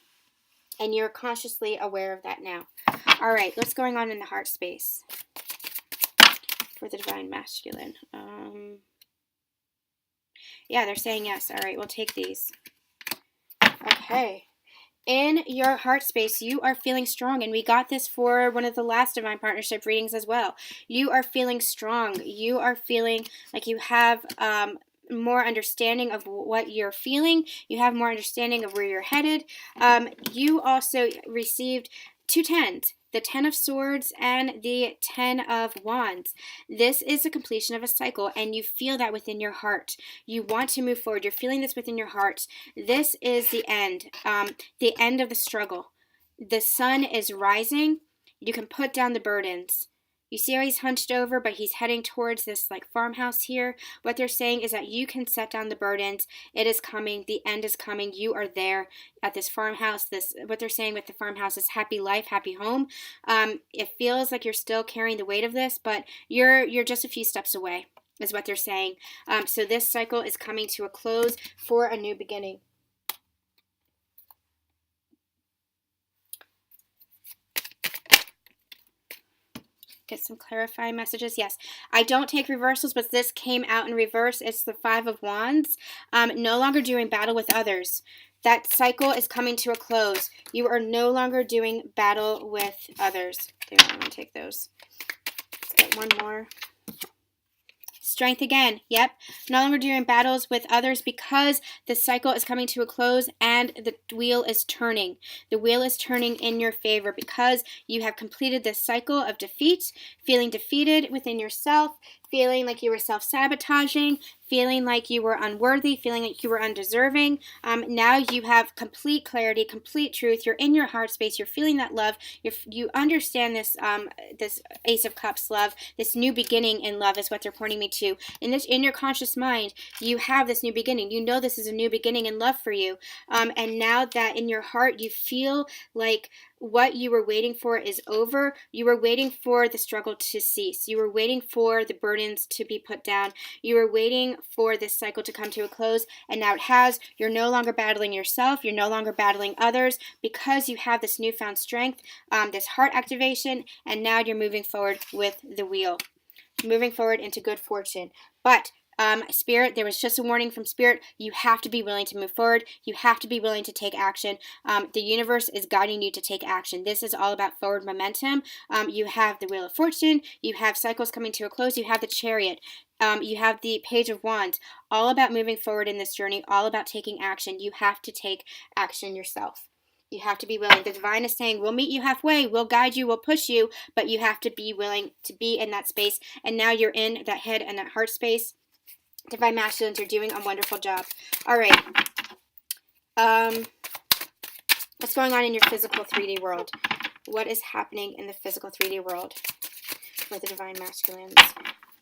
And you're consciously aware of that now. All right, what's going on in the heart space for the divine masculine? Yeah, they're saying yes. All right, we'll take these. Okay. In your heart space, you are feeling strong, and we got this for one of the last divine partnership readings as well. You are feeling strong. You are feeling like you have more understanding of what you're feeling. You have more understanding of where you're headed. You also received 2 tens. The 10 of Swords and the 10 of Wands. This is the completion of a cycle, and you feel that within your heart. You want to move forward. You're feeling this within your heart. This is the end of the struggle. The sun is rising. You can put down the burdens. You see how he's hunched over, but he's heading towards this like farmhouse here. What they're saying is that you can set down the burdens. It is coming. The end is coming. You are there at this farmhouse. What they're saying with the farmhouse is happy life, happy home. It feels like you're still carrying the weight of this, but you're just a few steps away, is what they're saying. So this cycle is coming to a close for a new beginning. Get some clarifying messages. Yes, I don't take reversals, but this came out in reverse. It's the 5 of Wands. No longer doing battle with others. That cycle is coming to a close. You are no longer doing battle with others. Okay, I'm going to take those. Let's get one more. Strength again. Yep. No longer doing battles with others, because the cycle is coming to a close and the wheel is turning. The wheel is turning in your favor because you have completed this cycle of defeat, feeling defeated within yourself, feeling like you were self-sabotaging, feeling like you were unworthy, feeling like you were undeserving. Now you have complete clarity, complete truth. You're in your heart space. You're feeling that love. You understand this this Ace of Cups love, this new beginning in love is what they're pointing me to. In your conscious mind, you have this new beginning. You know this is a new beginning in love for you. And now that in your heart you feel like what you were waiting for is over. You were waiting for the struggle to cease. You were waiting for the burdens to be put down. You were waiting for this cycle to come to a close, and now it has. You're no longer battling yourself. You're no longer battling others, because you have this newfound strength, this heart activation, and now you're moving forward with the wheel. Moving forward into good fortune. But Spirit, there was just a warning from Spirit. You have to be willing to move forward. You have to be willing to take action. The universe is guiding you to take action. This is all about forward momentum. You have the Wheel of Fortune. You have cycles coming to a close. You have the Chariot. You have the Page of Wands. All about moving forward in this journey. All about taking action. You have to take action yourself. You have to be willing. The divine is saying, we'll meet you halfway. We'll guide you. We'll push you. But you have to be willing to be in that space. And now you're in that head and that heart space. Divine Masculines, you're doing a wonderful job. All right. What's going on in your physical 3D world? What is happening in the physical 3D world for the Divine Masculines?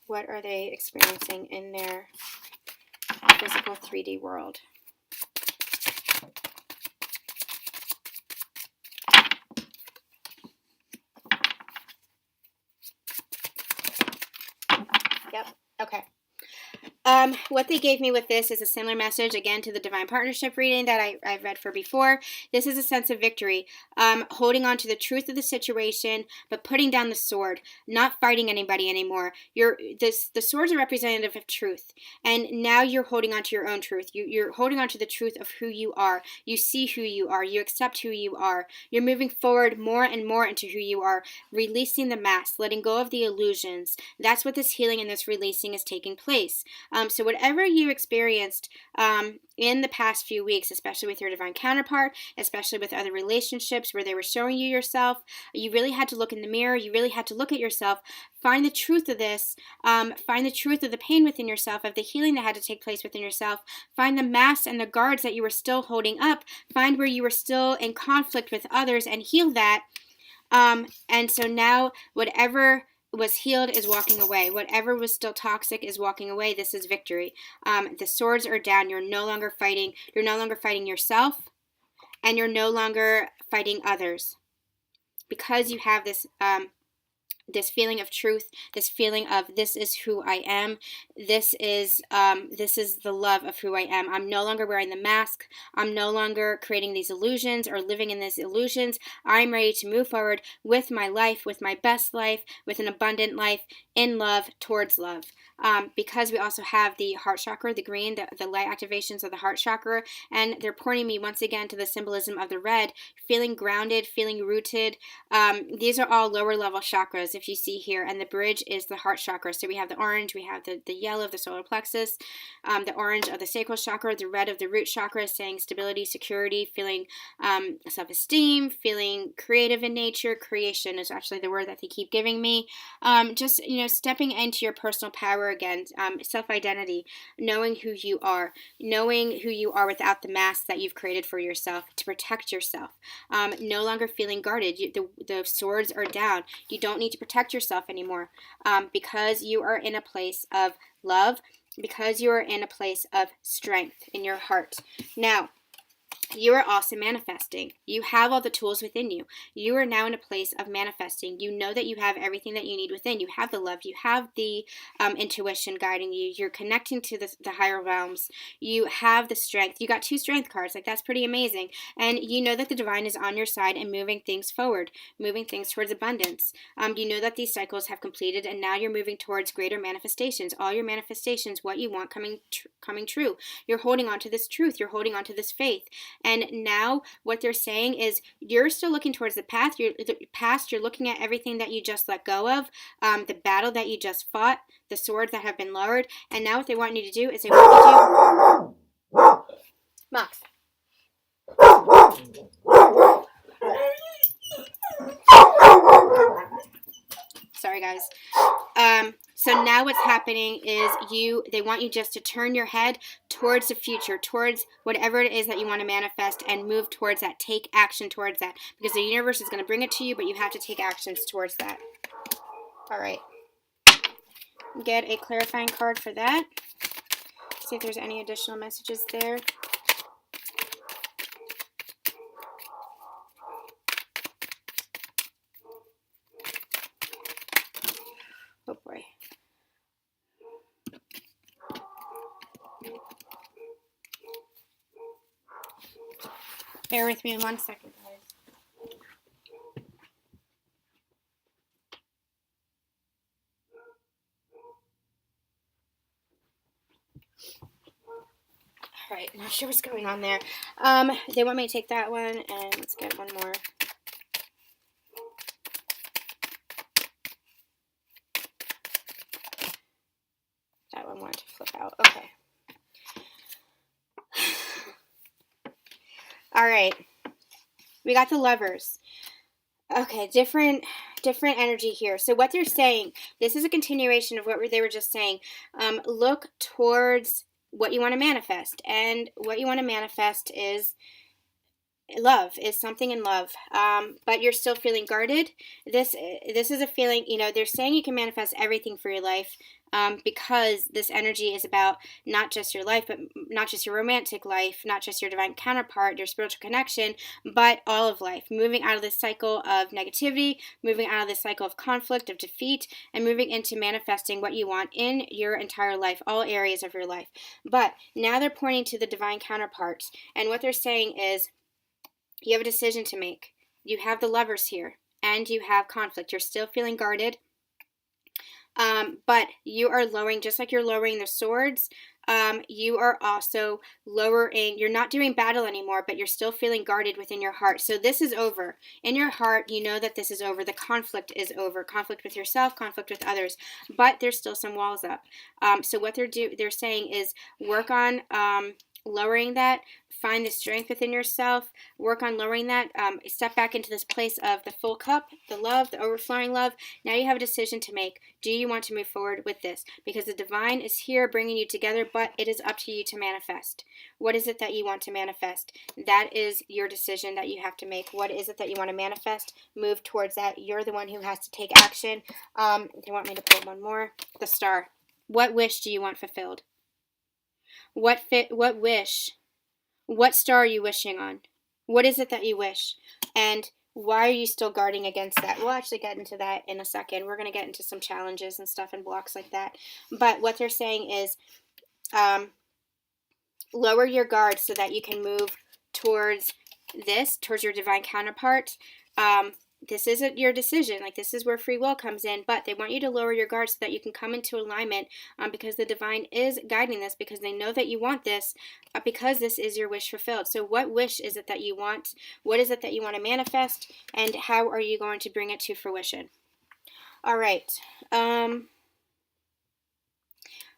What are they experiencing in their physical 3D world? Yep. Okay. What they gave me with this is a similar message, again, to the Divine Partnership reading that I've read for before. This is a sense of victory, holding on to the truth of the situation, but putting down the sword, not fighting anybody anymore. The sword's a representative of truth, and now you're holding on to your own truth. You're holding on to the truth of who you are. You see who you are. You accept who you are. You're moving forward more and more into who you are, releasing the mask, letting go of the illusions. That's what this healing and this releasing is taking place. So whatever you experienced in the past few weeks, especially with your divine counterpart, especially with other relationships where they were showing you yourself, you really had to look in the mirror. You really had to look at yourself, find the truth of this, find the truth of the pain within yourself, of the healing that had to take place within yourself, find the masks and the guards that you were still holding up, find where you were still in conflict with others and heal that. And so now whatever was healed is walking away. Whatever was still toxic is walking away. This is victory. The swords are down. You're no longer fighting. You're no longer fighting yourself, and you're no longer fighting others, because you have this this feeling of truth, this feeling of this is who I am. This is the love of who I am. I'm no longer wearing the mask. I'm no longer creating these illusions or living in these illusions. I'm ready to move forward with my life, with my best life, with an abundant life, in love, towards love. Because we also have the heart chakra, the green, the light activations of the heart chakra, and they're pointing me once again to the symbolism of the red, feeling grounded, feeling rooted. These are all lower level chakras, if you see here, and the bridge is the heart chakra. So we have the orange, we have the yellow of the solar plexus, the orange of the sacral chakra, the red of the root chakra, saying stability, security, feeling self-esteem, feeling creative in nature. Creation is actually the word that they keep giving me. Just, stepping into your personal power again, self-identity, knowing who you are without the mask that you've created for yourself to protect yourself. No longer feeling guarded. The swords are down. You don't need to protect yourself anymore, because you are in a place of love, because you are in a place of strength in your heart. Now, you are also manifesting. You have all the tools within you. You are now in a place of manifesting. You know that you have everything that you need within. You have the love. You have the intuition guiding you. You're connecting to the higher realms. You have the strength. You got 2 strength cards. That's pretty amazing. And you know that the divine is on your side and moving things forward, moving things towards abundance. You know that these cycles have completed, and now you're moving towards greater manifestations. All your manifestations, what you want coming true. You're holding on to this truth. You're holding on to this faith. And now what they're saying is you're still looking towards the past. You're looking at everything that you just let go of, the battle that you just fought, the swords that have been lowered. And now what they want you to do is they want you to... Max. Sorry, guys. So now what's happening is they want you just to turn your head towards the future, towards whatever it is that you want to manifest, and move towards that. Take action towards that, because the universe is going to bring it to you, but you have to take actions towards that. All right. Get a clarifying card for that. See if there's any additional messages there. Oh boy. Bear with me 1 second, guys. All right, not sure what's going on there. They want me to take that one, and let's get one more. That one wanted to flip out. Okay. All right. We got the Lovers. Okay, different energy here. So what they're saying, this is a continuation of what they were just saying. Look towards what you want to manifest. And what you want to manifest is love, is something in love. But you're still feeling guarded. This is a feeling, they're saying you can manifest everything for your life. Because this energy is about not just your life, but not just your romantic life, not just your divine counterpart, your spiritual connection, but all of life. Moving out of this cycle of negativity, moving out of this cycle of conflict, of defeat, and moving into manifesting what you want in your entire life, all areas of your life. But now they're pointing to the divine counterparts, and what they're saying is you have a decision to make. You have the Lovers here, and you have conflict. You're still feeling guarded. But you are lowering, just like you're lowering the swords, you are also lowering, you're not doing battle anymore, but you're still feeling guarded within your heart. So this is over. In your heart, you know that this is over. The conflict is over. Conflict with yourself, conflict with others, but there's still some walls up. So what they're saying is work on lowering that. Find the strength within yourself. Work on lowering that. Step back into this place of the full cup, the love, the overflowing love. Now you have a decision to make. Do you want to move forward with this? Because the divine is here bringing you together, but it is up to you to manifest. What is it that you want to manifest? That is your decision that you have to make. What is it that you want to manifest? Move towards that. You're the one who has to take action. Do you want me to pull one more? The star. What wish do you want fulfilled? What wish? What star are you wishing on? What is it that you wish? And why are you still guarding against that? We'll actually get into that in a second. We're going to get into some challenges and stuff and blocks like that. But what they're saying is lower your guard so that you can move towards towards your divine counterpart. This isn't your decision. Like, this is where free will comes in, but they want you to lower your guard so that you can come into alignment, because the divine is guiding this, because they know that you want this, because this is your wish fulfilled. So what wish is it that you want? What is it that you want to manifest? And how are you going to bring it to fruition? All right.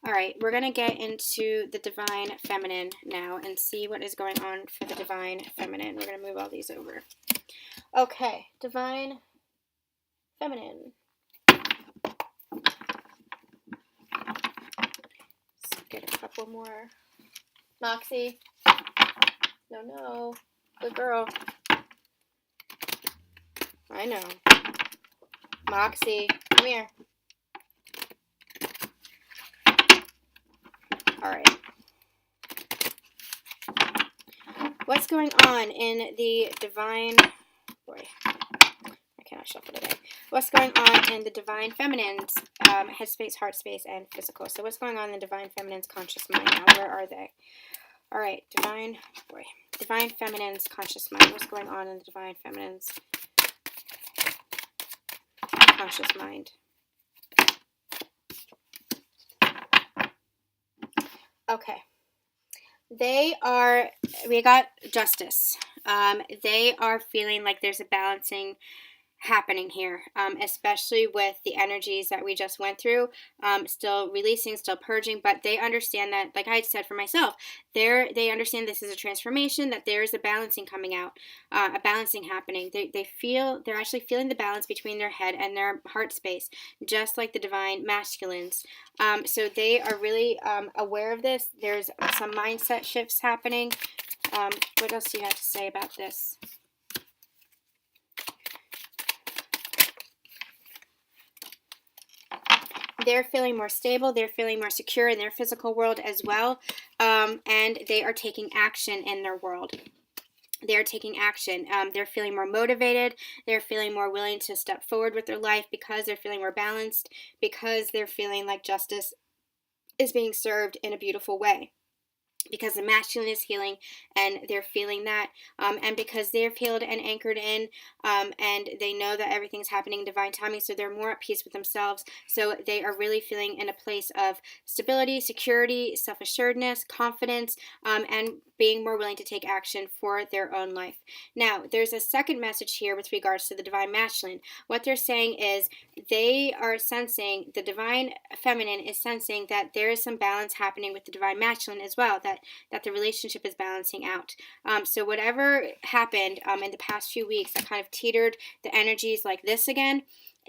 All right, we're going to get into the divine feminine now and see what is going on for the divine feminine. We're going to move all these over. Okay, divine feminine. Let's get a couple more. Moxie. No. Good girl. I know. Moxie, come here. All right. What's going on in the divine... Boy, I cannot shuffle today. What's going on in the divine feminine's headspace, heart space, and physical? So what's going on in the divine feminine's conscious mind now? Where are they? All right, divine feminine's conscious mind. What's going on in the divine feminine's conscious mind? Okay. We got justice. They are feeling like there's a balancing happening here, especially with the energies that we just went through, still releasing, still purging, but they understand that, like I said for myself, they understand this is a transformation, that there is a balancing coming out, a balancing happening. They're actually feeling the balance between their head and their heart space, just like the divine masculines. So they are really aware of this. There's some mindset shifts happening. What else do you have to say about this? They're feeling more stable. They're feeling more secure in their physical world as well. And they are taking action in their world. They're taking action. They're feeling more motivated. They're feeling more willing to step forward with their life because they're feeling more balanced, because they're feeling like justice is being served in a beautiful way. Because the masculine is healing and they're feeling that, and because they're healed and anchored in, and they know that everything's happening in divine timing, so they're more at peace with themselves. So they are really feeling in a place of stability, security, self-assuredness, confidence, and being more willing to take action for their own life. Now, there's a second message here with regards to the divine masculine. What they're saying is they are sensing, the divine feminine is sensing that there is some balance happening with the divine masculine as well, that the relationship is balancing out. So whatever happened in the past few weeks that kind of teetered the energies like this again,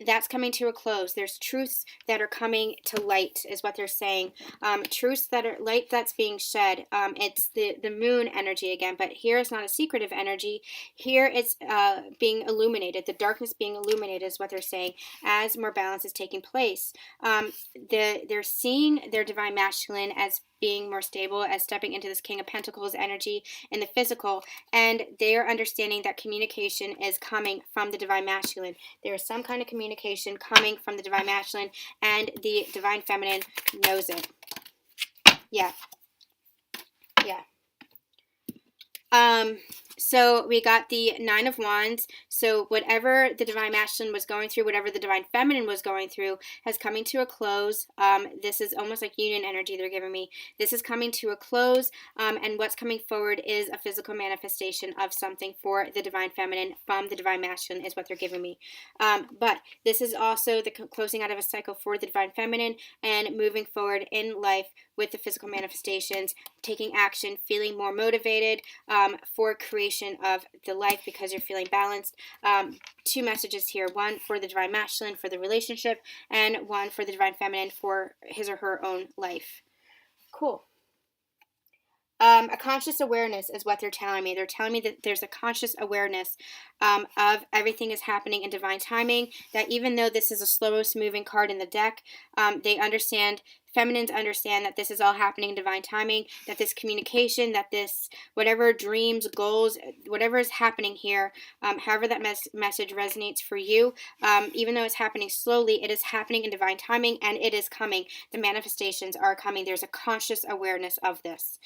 that's coming to a close. There's truths that are coming to light, is what they're saying. Truths that are light that's being shed. It's the moon energy again, but here it's not a secretive energy. Here it's being illuminated. The darkness being illuminated is what they're saying as more balance is taking place. They're seeing their divine masculine as being more stable, as stepping into this King of Pentacles energy in the physical, and they are understanding that communication is coming from the divine masculine. There is some kind of communication coming from the divine masculine, and the divine feminine knows it. Yeah. So we got the Nine of Wands. So whatever the Divine Masculine was going through, whatever the Divine Feminine was going through, has coming to a close. This is almost like union energy they're giving me. This is coming to a close, and what's coming forward is a physical manifestation of something for the Divine Feminine from the Divine Masculine is what they're giving me. But this is also the closing out of a cycle for the Divine Feminine and moving forward in life with the physical manifestations, taking action, feeling more motivated for creation of the life because you're feeling balanced. Two messages here, one for the Divine Masculine for the relationship, and one for the Divine Feminine for his or her own life. Cool. A conscious awareness is what they're telling me. They're telling me that there's a conscious awareness of everything is happening in divine timing, that even though this is the slowest moving card in the deck, they understand, feminines understand that this is all happening in divine timing, that this communication, that this, whatever dreams, goals, whatever is happening here, however that message resonates for you, even though it's happening slowly, it is happening in divine timing and it is coming. The manifestations are coming. There's a conscious awareness of this.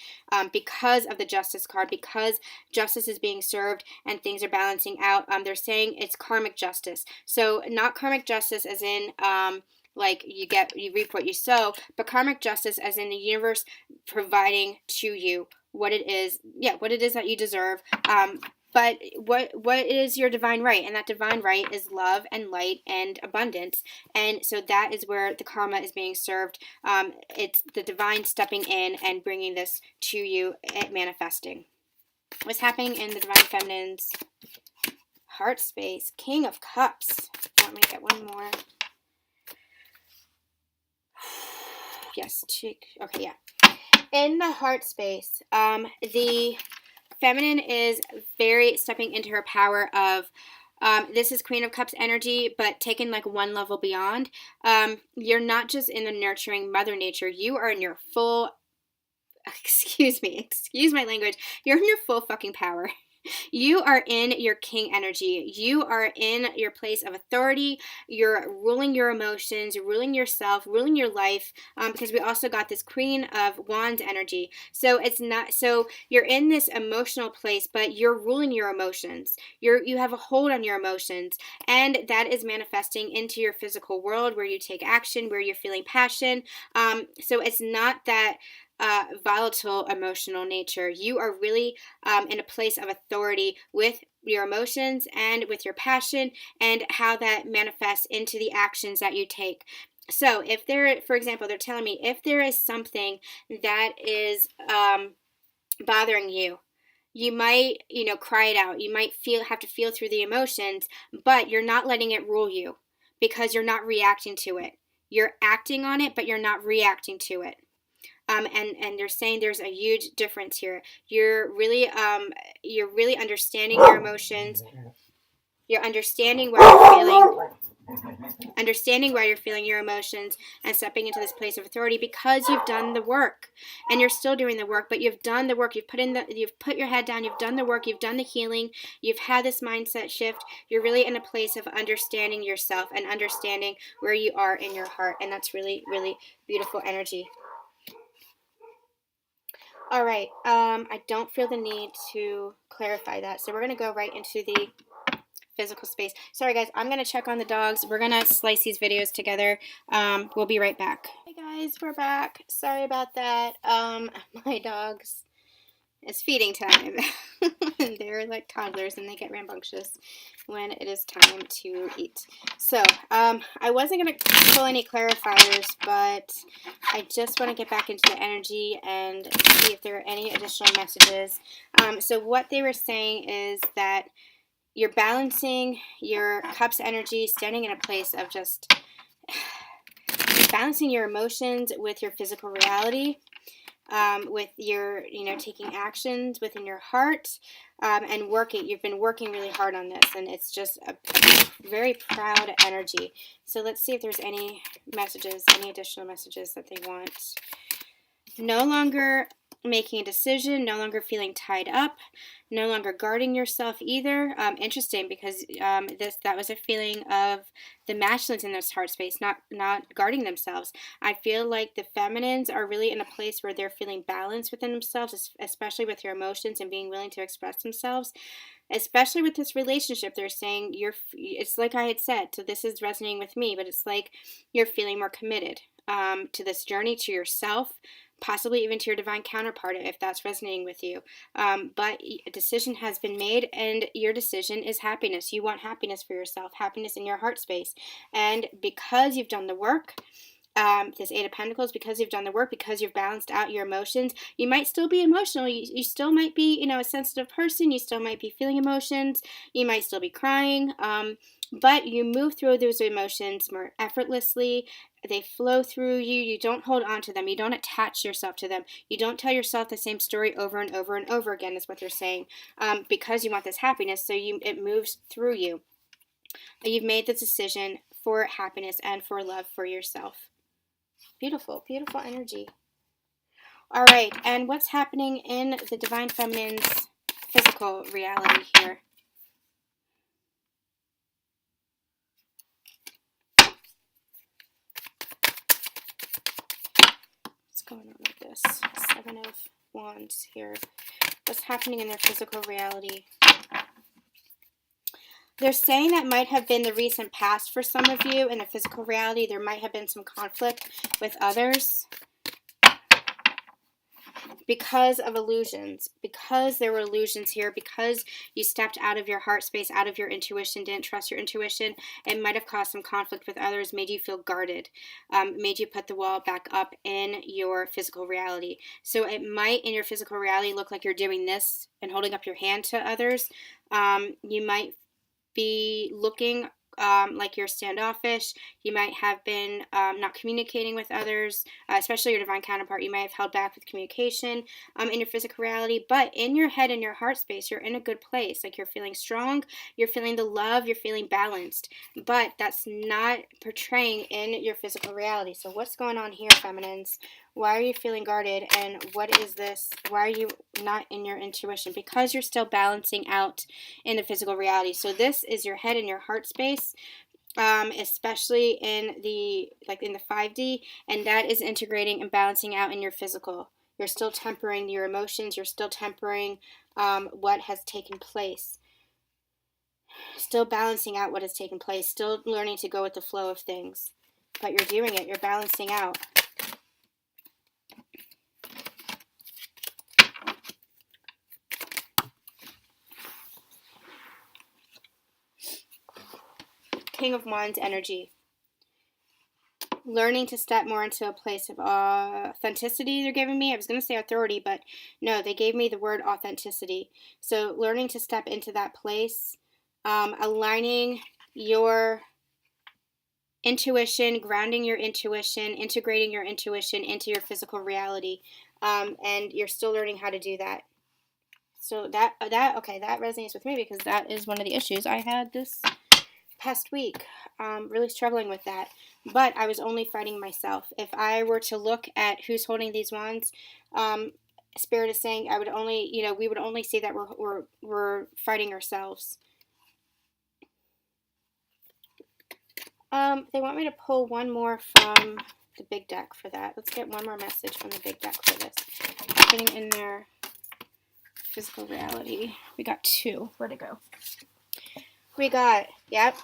Because of the Justice card, because justice is being served and things are balancing out, they're saying it's karmic justice. So not karmic justice as in like you reap what you sow, but karmic justice as in the universe providing to you what it is that you deserve. But what is your divine right? And that divine right is love and light and abundance. And so that is where the karma is being served. It's the divine stepping in and bringing this to you and manifesting. What's happening in the Divine Feminine's heart space? King of Cups. I'm going to get one more. Yes. Okay, yeah. In the heart space, the feminine is very stepping into her power of, this is Queen of Cups energy, but taken like one level beyond. You're not just in the nurturing Mother Nature. You are in your full, excuse my language. You're in your full fucking power. You are in your king energy. You are in your place of authority. You're ruling your emotions, you're ruling yourself, ruling your life, because we also got this Queen of Wands energy. So it's not, so you're in this emotional place, but you're ruling your emotions. You have a hold on your emotions, and that is manifesting into your physical world where you take action, where you're feeling passion. So it's not that volatile emotional nature. You are really in a place of authority with your emotions and with your passion and how that manifests into the actions that you take. So if there, for example, they're telling me if there is something that is bothering you, you might, cry it out. You might have to feel through the emotions, but you're not letting it rule you because you're not reacting to it. You're acting on it, but you're not reacting to it. And they're saying there's a huge difference here. You're really understanding your emotions. You're understanding why you're feeling your emotions and stepping into this place of authority because you've done the work, and you're still doing the work, but you've done the work. You've put your head down. You've done the work. You've done the healing. You've had this mindset shift. You're really in a place of understanding yourself and understanding where you are in your heart, and that's really, really beautiful energy. All right, I don't feel the need to clarify that, so we're going to go right into the physical space. Sorry, guys, I'm going to check on the dogs. We're going to slice these videos together. We'll be right back. Hey, guys, we're back. Sorry about that. My dogs, it's feeding time. They're like toddlers, and they get rambunctious when it is time to eat. So, I wasn't going to pull any clarifiers, but I just want to get back into the energy and see if there are any additional messages. So what they were saying is that you're balancing your cups energy, standing in a place of just balancing your emotions with your physical reality, with your, taking actions within your heart, and working. You've been working really hard on this, and it's just a very proud energy. So let's see if there's any messages, any additional messages that they want. No longer making a decision, no longer feeling tied up, no longer guarding yourself either. Interesting, because that was a feeling of the masculines in this heart space, not guarding themselves. I feel like the feminines are really in a place where they're feeling balanced within themselves, especially with your emotions and being willing to express themselves. Especially with this relationship, they're saying it's like I had said, so this is resonating with me, but it's like you're feeling more committed to this journey, to yourself, possibly even to your divine counterpart if that's resonating with you. But a decision has been made, and your decision is happiness. You want happiness for yourself, happiness in your heart space. And because you've done the work, this Eight of Pentacles, because you've done the work, because you've balanced out your emotions, you might still be emotional. You still might be, a sensitive person. You still might be feeling emotions. You might still be crying. But you move through those emotions more effortlessly. They flow through you. You don't hold on to them. You don't attach yourself to them. You don't tell yourself the same story over and over and over again, is what they're saying, because you want this happiness. So it moves through you. You've made the decision for happiness and for love for yourself. Beautiful, beautiful energy. All right, and what's happening in the Divine Feminine's physical reality here? What's going on with this? Seven of Wands here. What's happening in their physical reality? They're saying that might have been the recent past for some of you. In the physical reality, there might have been some conflict with others because of illusions, because there were illusions here, because you stepped out of your heart space, out of your intuition, didn't trust your intuition. It might have caused some conflict with others, made you feel guarded, made you put the wall back up in your physical reality. So it might, in your physical reality, look like you're doing this and holding up your hand to others. You might be looking like you're standoffish. You might have been not communicating with others, especially your divine counterpart. You might have held back with communication in your physical reality, but in your head and your heart space, you're in a good place. Like, you're feeling strong, you're feeling the love, you're feeling balanced, but that's not portraying in your physical reality. So what's going on here, feminines? Why are you feeling guarded, and what is this? Why are you not in your intuition? Because you're still balancing out in the physical reality. So this is your head and your heart space, especially in the 5D, and that is integrating and balancing out in your physical. You're still tempering your emotions. You're still tempering what has taken place. Still balancing out what has taken place. Still learning to go with the flow of things. But you're doing it. You're balancing out. King of Wands energy. Learning to step more into a place of authenticity, they're giving me. I was going to say authority, but no, they gave me the word authenticity. So learning to step into that place, aligning your intuition, grounding your intuition, integrating your intuition into your physical reality, and you're still learning how to do that. So that resonates with me, because that is one of the issues I had this past week. Really struggling with that, but I was only fighting myself. If I were to look at who's holding these wands, Spirit is saying I would only, we would only see that we're fighting ourselves. They want me to pull one more from the big deck for that. Let's get one more message from the big deck for this. Putting in their physical reality. We got two. Where'd it go? We got, yep,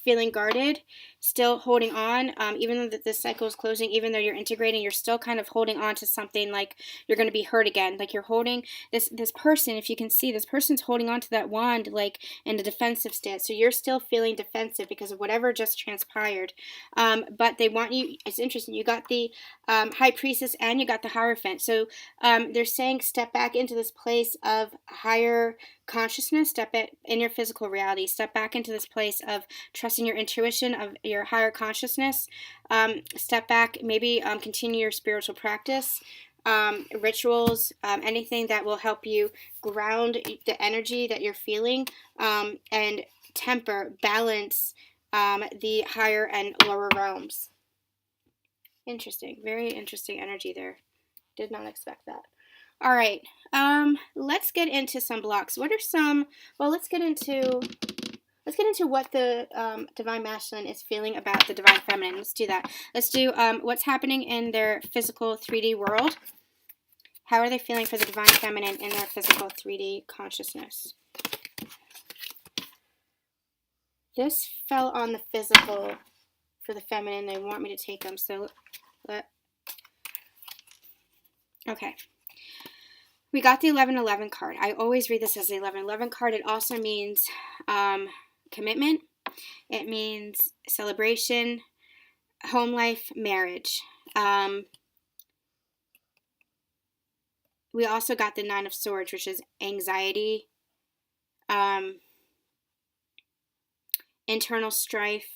feeling guarded, still holding on, even though this cycle is closing, even though you're integrating, you're still kind of holding on to something, like you're going to be hurt again. Like, you're holding this person, if you can see, this person's holding on to that wand, like in a defensive stance. So you're still feeling defensive because of whatever just transpired. But they want you, it's interesting, you got the High Priestess and you got the Hierophant. So they're saying step back into this place of higher consciousness, step it in your physical reality, step back into this place of trusting your intuition, of your higher consciousness. Step back, maybe continue your spiritual practice, rituals, anything that will help you ground the energy that you're feeling, and temper, balance the higher and lower realms. Interesting, very interesting energy there. Did not expect that. All right. Let's get into some blocks. What are some, well, let's get into what the divine masculine is feeling about the divine feminine. Let's do that. Let's do what's happening in their physical 3D world. How are they feeling for the divine feminine in their physical 3D consciousness? This fell on the physical for the feminine. They want me to take them. So, okay. We got the 1111 card. I always read this as the 1111 card. It also means commitment. It means celebration, home life, marriage. We also got the 9 of Swords, which is anxiety, internal strife,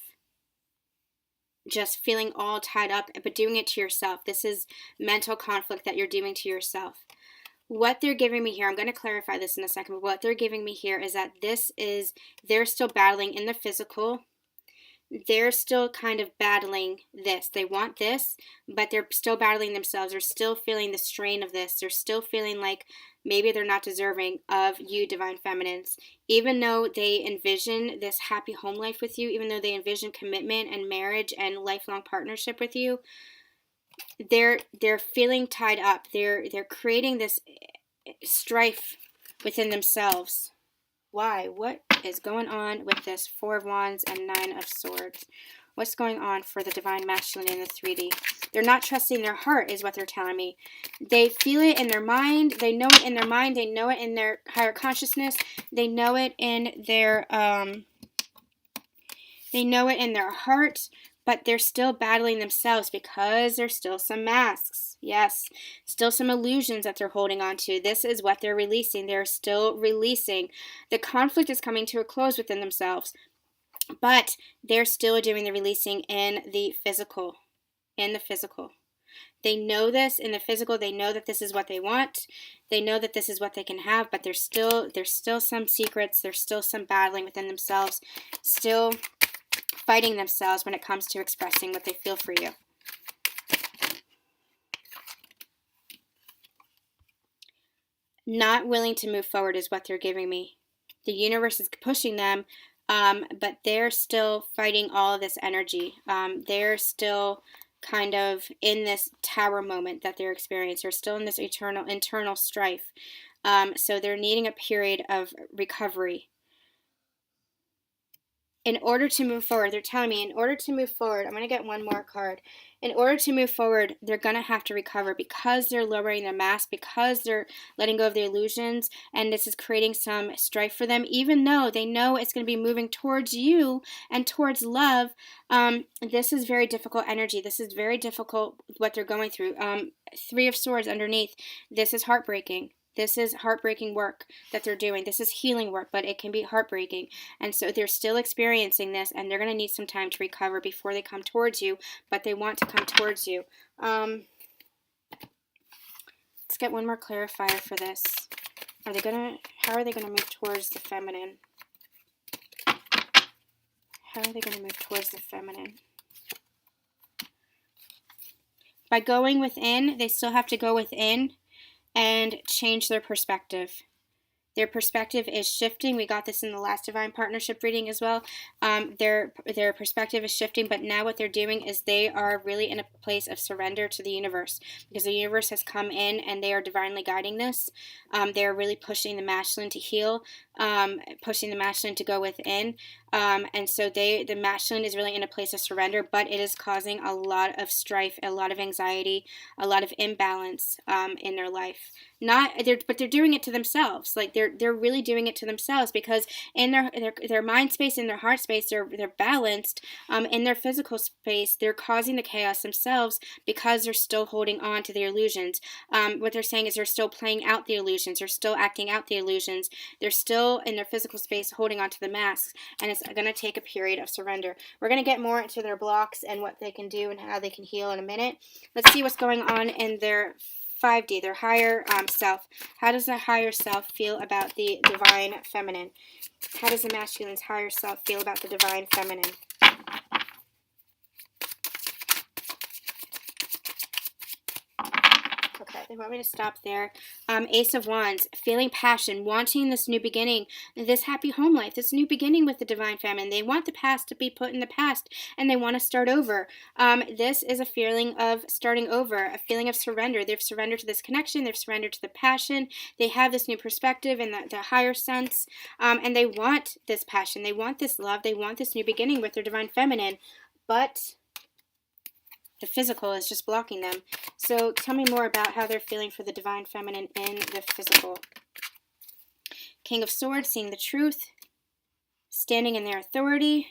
just feeling all tied up, but doing it to yourself. This is mental conflict that you're doing to yourself. What they're giving me here, I'm going to clarify this in a second, but what they're giving me here is that they're still battling in the physical. They're still kind of battling this. They want this, but they're still battling themselves. They're still feeling the strain of this. They're still feeling like maybe they're not deserving of you, divine feminines. Even though they envision this happy home life with you, even though they envision commitment and marriage and lifelong partnership with you, they're feeling tied up. They're creating this strife within themselves. Why? What is going on with this 4 of Wands and 9 of Swords? What's going on for the divine masculine in the 3D? They're not trusting their heart is what they're telling me. They feel it in their mind. They know it in their mind. They know it in their higher consciousness. They know it in their heart. But they're still battling themselves because there's still some masks. Yes, still some illusions that they're holding on to. This is what they're releasing. They're still releasing. The conflict is coming to a close within themselves, but they're still doing the releasing in the physical. In the physical. They know this in the physical. They know that this is what they want. They know that this is what they can have, but there's still some secrets. There's still some battling within themselves. Still fighting themselves when it comes to expressing what they feel for you. Not willing to move forward is what they're giving me. The universe is pushing them, but they're still fighting all of this energy. They're still kind of in this tower moment that they're experiencing. They're still in this internal strife. So they're needing a period of recovery. In order to move forward, they're telling me, in order to move forward, I'm going to get one more card. In order to move forward, they're going to have to recover because they're lowering their mask, because they're letting go of the illusions, and this is creating some strife for them, even though they know it's going to be moving towards you and towards love. This is very difficult energy. This is very difficult what they're going through. 3 of Swords underneath. This is heartbreaking. This is heartbreaking work that they're doing. This is healing work, but it can be heartbreaking. And so they're still experiencing this, and they're going to need some time to recover before they come towards you, but they want to come towards you. Let's get one more clarifier for this. How are they going to move towards the feminine? How are they going to move towards the feminine? By going within, they still have to go within and change their perspective. Their perspective is shifting. We got this in the last Divine Partnership reading as well. Their perspective is shifting, but now what they're doing is they are really in a place of surrender to the universe, because the universe has come in and they are divinely guiding this. They are really pushing the masculine to heal, pushing the masculine to go within. And so the masculine is really in a place of surrender, but it is causing a lot of strife, a lot of anxiety, a lot of imbalance in their life. But they're doing it to themselves. Like they're really doing it to themselves, because in their mind space, in their heart space, they're balanced. In their physical space, they're causing the chaos themselves because they're still holding on to the illusions. What they're saying is they're still playing out the illusions. They're still acting out the illusions. They're still in their physical space holding on to the masks, and it's going to take a period of surrender. We're going to get more into their blocks and what they can do and how they can heal in a minute. Let's see what's going on in their 5D, their higher self. How does the higher self feel about the divine feminine? How does the masculine's higher self feel about the divine feminine? Okay. They want me to stop there. Ace of Wands, feeling passion, wanting this new beginning, this happy home life, this new beginning with the Divine Feminine. They want the past to be put in the past, and they want to start over. This is a feeling of starting over, a feeling of surrender. They've surrendered to this connection. They've surrendered to the passion. They have this new perspective and the higher sense, and they want this passion. They want this love. They want this new beginning with their Divine Feminine, but the physical is just blocking them. So tell me more about how they're feeling for the Divine Feminine in the physical. King of Swords, seeing the truth, standing in their authority,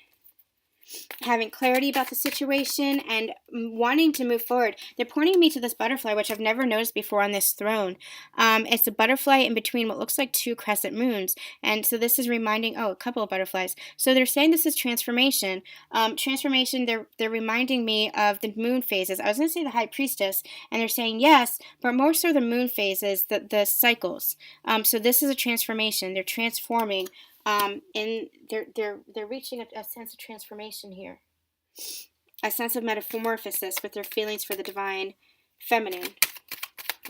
having clarity about the situation, and wanting to move forward. They're pointing me to this butterfly, which I've never noticed before on this throne. It's a butterfly in between what looks like two crescent moons. And so this is reminding, a couple of butterflies. So they're saying this is transformation. Transformation, they're reminding me of the moon phases. I was going to say the High Priestess, and they're saying yes, but more so the moon phases, the cycles. So this is a transformation. They're transforming. They're reaching a sense of transformation here, a sense of metamorphosis with their feelings for the Divine Feminine.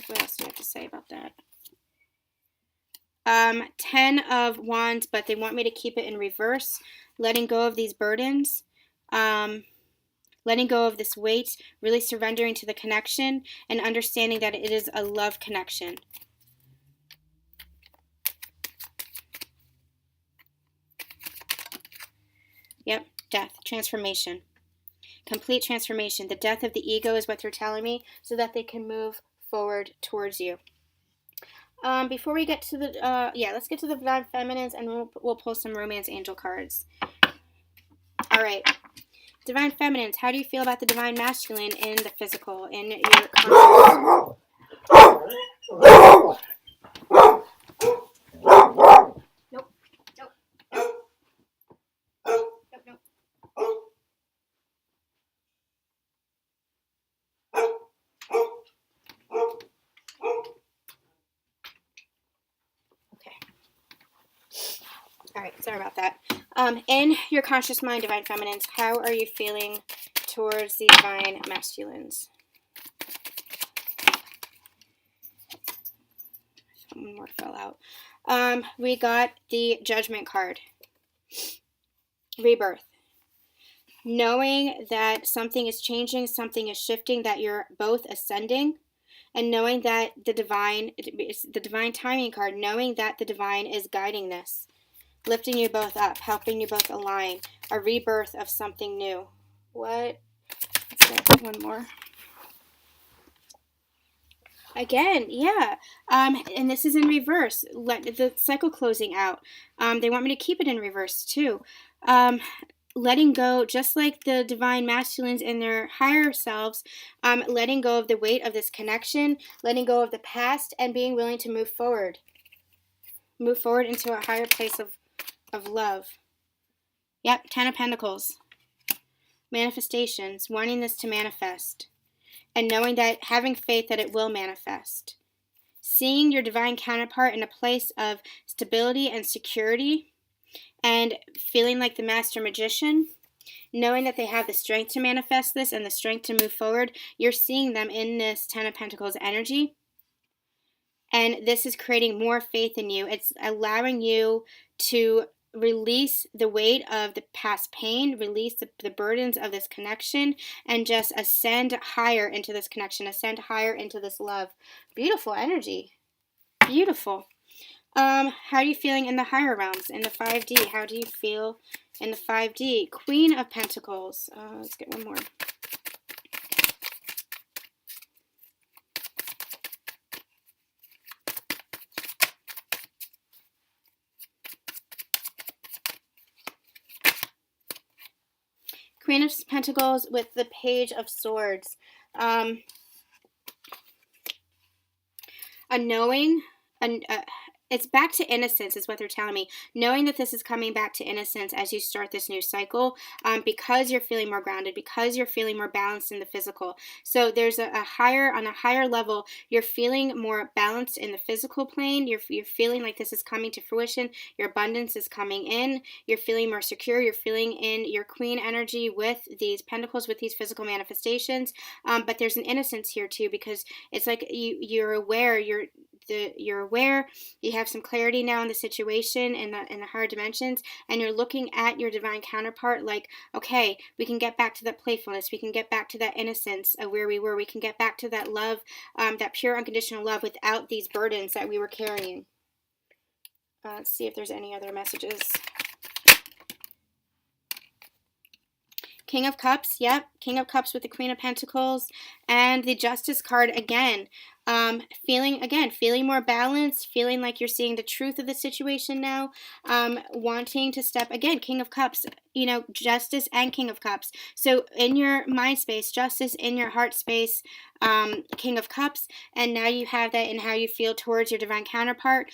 What else do you have to say about that? 10 of Wands, but they want me to keep it in reverse, letting go of these burdens, letting go of this weight, really surrendering to the connection, and understanding that it is a love connection. Yep, death, transformation, complete transformation. The death of the ego is what they're telling me, so that they can move forward towards you. Before we get to the, let's get to the Divine Feminines, and we'll pull some Romance Angel cards. All right, Divine Feminines, how do you feel about the Divine Masculine in the physical, in your consciousness? All right, sorry about that. In your conscious mind, Divine Feminines, how are you feeling towards the Divine Masculines? One more fell out. We got the Judgment card. Rebirth. Knowing that something is changing, something is shifting, that you're both ascending, and knowing that the divine timing card, knowing that the divine is guiding this, lifting you both up, helping you both align, a rebirth of something new. What? Let's get one more. Again, yeah. And this is in reverse. Let the cycle closing out. They want me to keep it in reverse too. Letting go, just like the Divine Masculines in their higher selves, letting go of the weight of this connection, letting go of the past, and being willing to move forward. Move forward into a higher place of love. Yep, 10 of Pentacles. Manifestations, wanting this to manifest. And knowing that, having faith that it will manifest. Seeing your divine counterpart in a place of stability and security, and feeling like the master magician, knowing that they have the strength to manifest this and the strength to move forward. You're seeing them in this 10 of Pentacles energy, and this is creating more faith in you. It's allowing you to release the weight of the past pain, release the burdens of this connection, and just ascend higher into this connection, ascend higher into this love. Beautiful energy. Beautiful. How are you feeling in the higher realms, in the 5D? How do you feel in the 5D? Queen of Pentacles. Let's get one more. Queen of Pentacles with the Page of Swords. A knowing, it's back to innocence is what they're telling me, knowing that this is coming back to innocence as you start this new cycle, because you're feeling more grounded, because you're feeling more balanced in the physical. So there's on a higher level, you're feeling more balanced in the physical plane. You're feeling like this is coming to fruition. Your abundance is coming in. You're feeling more secure. You're feeling in your queen energy with these pentacles, with these physical manifestations. But there's an innocence here too, because it's like you're aware, you're aware, you have some clarity now in the situation in the higher dimensions, and you're looking at your divine counterpart like, okay, we can get back to that playfulness, we can get back to that innocence of where we were, we can get back to that love, that pure unconditional love without these burdens that we were carrying. Let's see if there's any other messages. King of Cups, yep. King of Cups with the Queen of Pentacles and the Justice card again. Feeling more balanced, feeling like you're seeing the truth of the situation now, wanting to step, again, King of Cups, Justice and King of Cups. So in your mind space, Justice, in your heart space, King of Cups, and now you have that in how you feel towards your divine counterpart.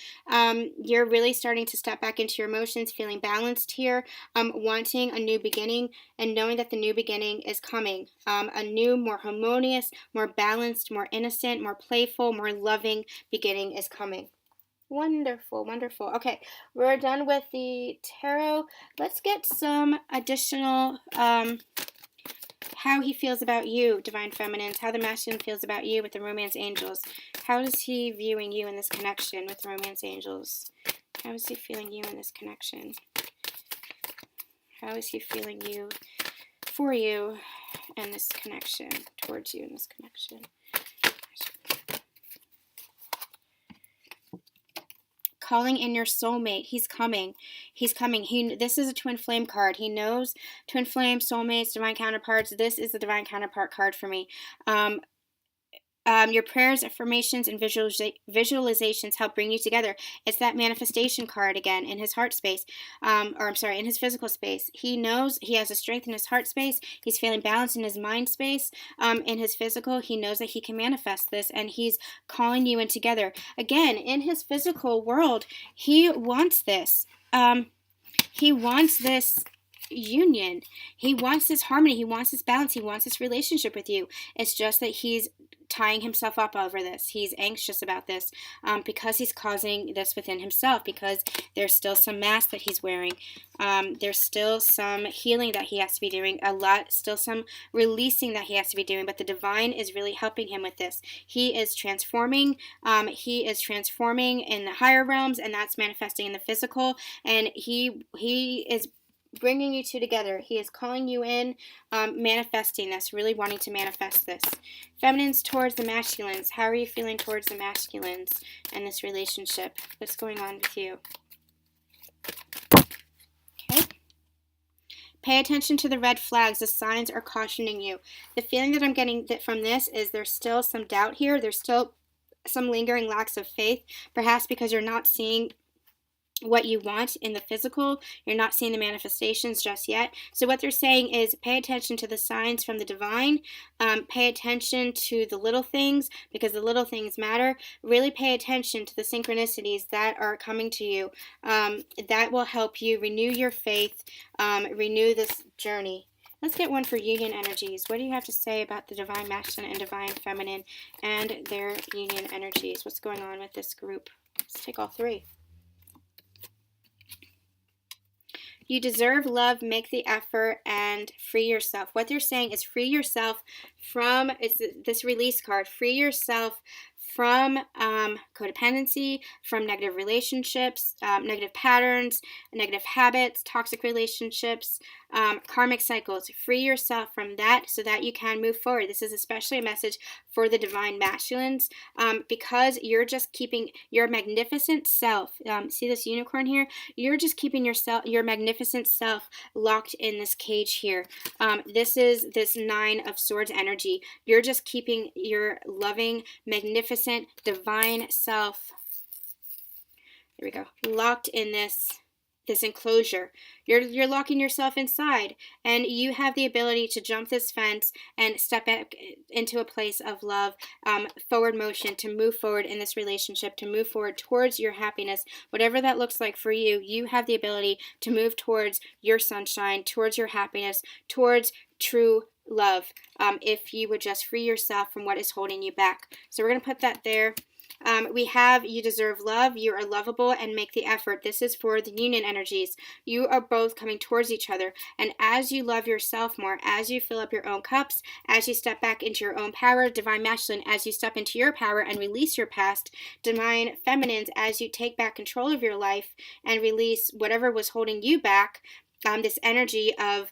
You're really starting to step back into your emotions, feeling balanced here, wanting a new beginning, and knowing that the new beginning is coming. A new, more harmonious, more balanced, more innocent, more playful, more loving beginning is coming. Wonderful, wonderful. Okay, we're done with the tarot. Let's get some additional how he feels about you, Divine Feminines, how the masculine feels about you with the Romance Angels. How is he viewing you in this connection with the Romance Angels? How is he feeling you in this connection? How is he feeling you, for you, in this connection, towards you in this connection? Calling in your soulmate. He's coming. He's coming. This is a twin flame card. He knows twin flame, soulmates, divine counterparts. This is the divine counterpart card for me. Your prayers, affirmations, and visualizations help bring you together. It's that manifestation card again in his heart space, in his physical space. He knows he has a strength in his heart space. He's feeling balanced in his mind space. In his physical, he knows that he can manifest this, and he's calling you in together. Again, in his physical world, he wants this. He wants this union. He wants this harmony. He wants this balance. He wants this relationship with you. It's just that he's tying himself up over this. He's anxious about this because he's causing this within himself, because there's still some mask that he's wearing. There's still some healing that he has to be doing, still some releasing that he has to be doing, but the divine is really helping him with this. He is transforming. He is transforming in the higher realms, and that's manifesting in the physical, and he is bringing you two together. He is calling you in, manifesting this, really wanting to manifest this. Feminines towards the masculines. How are you feeling towards the masculines and this relationship? What's going on with you? Okay. Pay attention to the red flags. The signs are cautioning you. The feeling that I'm getting from this is there's still some doubt here. There's still some lingering lacks of faith, perhaps because you're not seeing what you want in the physical. You're not seeing the manifestations just yet. So what they're saying is pay attention to the signs from the divine. Pay attention to the little things, because the little things matter. Really pay attention to the synchronicities that are coming to you. That will help you renew your faith, renew this journey. Let's get one for union energies. What do you have to say about the divine masculine and divine feminine and their union energies? What's going on with this group? Let's take all three. You deserve love, make the effort, and free yourself. What they're saying is free yourself from, it's this release card, free yourself from codependency, from negative relationships, negative patterns, negative habits, toxic relationships, karmic cycles. Free yourself from that so that you can move forward. This is especially a message for the divine masculines, because you're just keeping your magnificent self. See this unicorn here? You're just keeping your magnificent self locked in this cage here. This is this Nine of Swords energy. You're just keeping your loving, magnificent, divine self, there we go, locked in this this enclosure. You're locking yourself inside, and you have the ability to jump this fence and step back into a place of love, forward motion, to move forward in this relationship, to move forward towards your happiness, whatever that looks like for you. You have the ability to move towards your sunshine, towards your happiness, towards true love, if you would just free yourself from what is holding you back. So we're going to put that there. We have, you deserve love, you are lovable, and make the effort. This is for the union energies. You are both coming towards each other, and as you love yourself more, as you fill up your own cups, as you step back into your own power, divine masculine, as you step into your power and release your past, divine feminines, as you take back control of your life and release whatever was holding you back, this energy of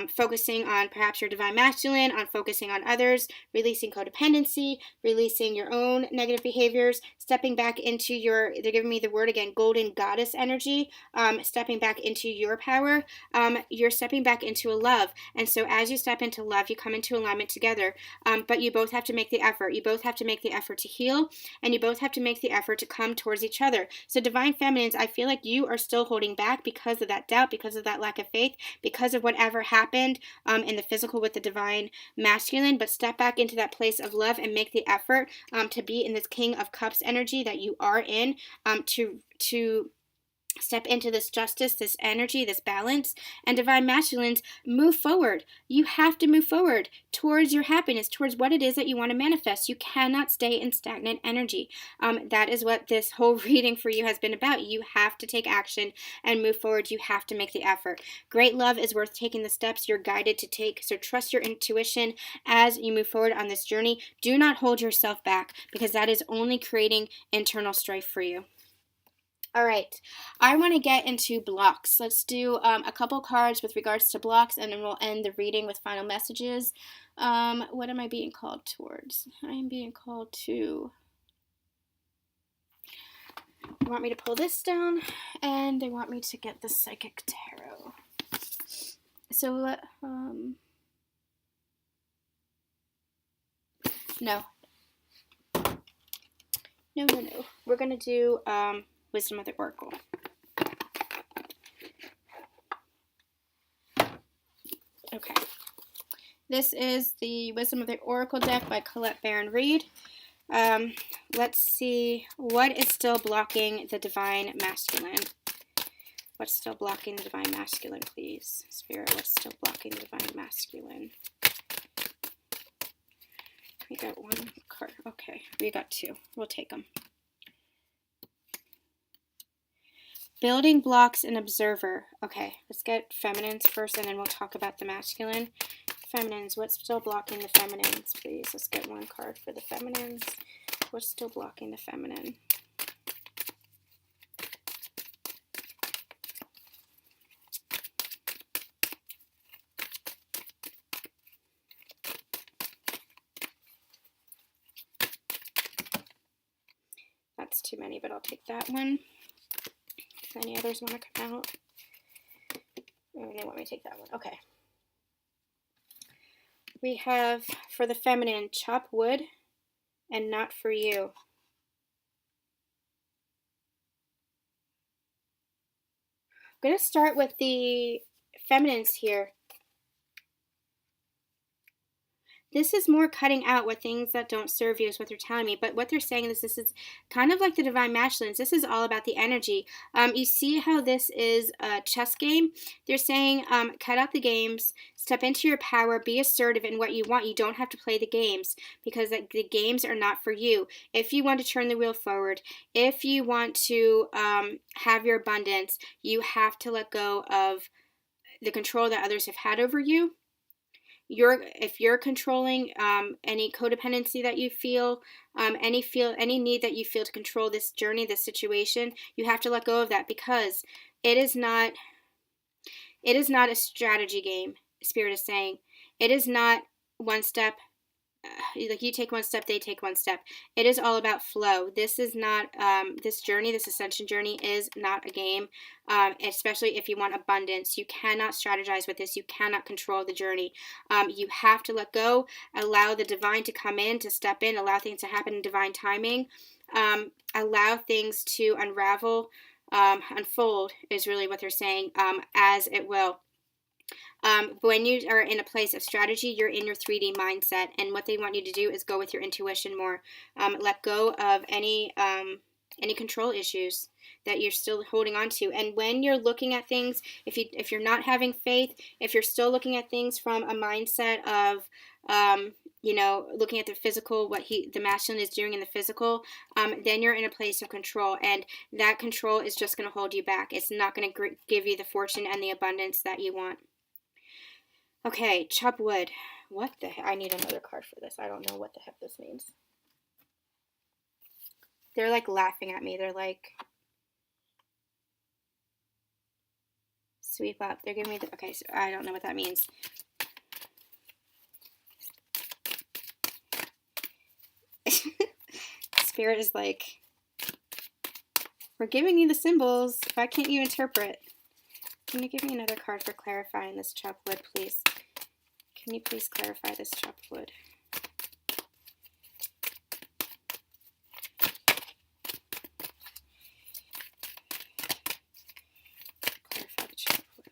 focusing on perhaps your divine masculine, on focusing on others, releasing codependency, releasing your own negative behaviors, stepping back into your, they're giving me the word again, golden goddess energy, stepping back into your power. You're stepping back into a love. And so as you step into love, you come into alignment together. But you both have to make the effort. You both have to make the effort to heal, and you both have to make the effort to come towards each other. So divine feminines, I feel like you are still holding back because of that doubt, because of that lack of faith, because of whatever happened in the physical with the divine masculine. But step back into that place of love and make the effort to be in this King of Cups energy that you are in, to step into this justice, this energy, this balance. And divine masculines, move forward. You have to move forward towards your happiness, towards what it is that you want to manifest. You cannot stay in stagnant energy. That is what this whole reading for you has been about. You have to take action and move forward. You have to make the effort. Great love is worth taking the steps you're guided to take. So trust your intuition as you move forward on this journey. Do not hold yourself back, because that is only creating internal strife for you. All right, I want to get into blocks. Let's do a couple cards with regards to blocks, and then we'll end the reading with final messages. What am I being called towards? I am being called to... They want me to pull this down, and they want me to get the Psychic Tarot. So, no. We're going to do... Wisdom of the Oracle. Okay. This is the Wisdom of the Oracle deck by Colette Baron Reed. Let's see what is still blocking the divine masculine. What's still blocking the divine masculine, please? Spirit, what's still blocking the divine masculine? We got one card. Okay, we got two. We'll take them. Building blocks and observer. Okay, let's get feminines first, and then we'll talk about the masculine. Feminines, what's still blocking the feminines, please? Let's get one card for the feminines. What's still blocking the feminine? That's too many, but I'll take that one. If any others want to come out. Oh, they want me to take that one. Okay. We have, for the feminine, chop wood and not for you. I'm going to start with the feminines here. This is more cutting out what things that don't serve you is what they're telling me. But what they're saying is this is kind of like the divine masculines. This is all about the energy. You see how this is a chess game? They're saying cut out the games, step into your power, be assertive in what you want. You don't have to play the games, because the games are not for you. If you want to turn the wheel forward, if you want to have your abundance, you have to let go of the control that others have had over you. If you're controlling any codependency that you feel, any need that you feel to control this journey, this situation, you have to let go of that, because it is not a strategy game. Spirit is saying it is not one step. Like you take one step, they take one step. It is all about flow. This is not, this journey, this ascension journey is not a game, especially if you want abundance. You cannot strategize with this. You cannot control the journey. You have to let go, allow the divine to come in, to step in, allow things to happen in divine timing, allow things to unravel unfold is really what they're saying, as it will. When you are in a place of strategy, you're in your 3D mindset, and what they want you to do is go with your intuition more. Let go of any control issues that you're still holding on to. And when you're looking at things, if you're not having faith, if you're still looking at things from a mindset of looking at the physical, what the masculine is doing in the physical, then you're in a place of control, and that control is just going to hold you back. It's not going to give you the fortune and the abundance that you want. Okay, chop wood. What the heck? I need another card for this. I don't know what the heck this means. They're like laughing at me. They're like, sweep up. They're giving me okay, so I don't know what that means. Spirit is like, we're giving you the symbols. Why can't you interpret? Can you give me another card for clarifying this chop wood, please? Can you please clarify this chop wood? Clarify the chop wood.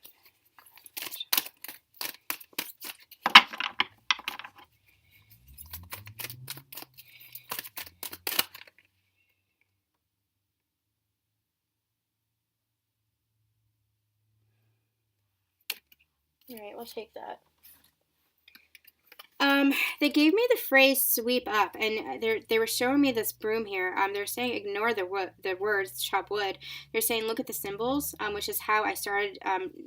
All right, we'll take that. They gave me the phrase "sweep up," and they were showing me this broom here. They're saying ignore the words "chop wood." They're saying look at the symbols, which is how I started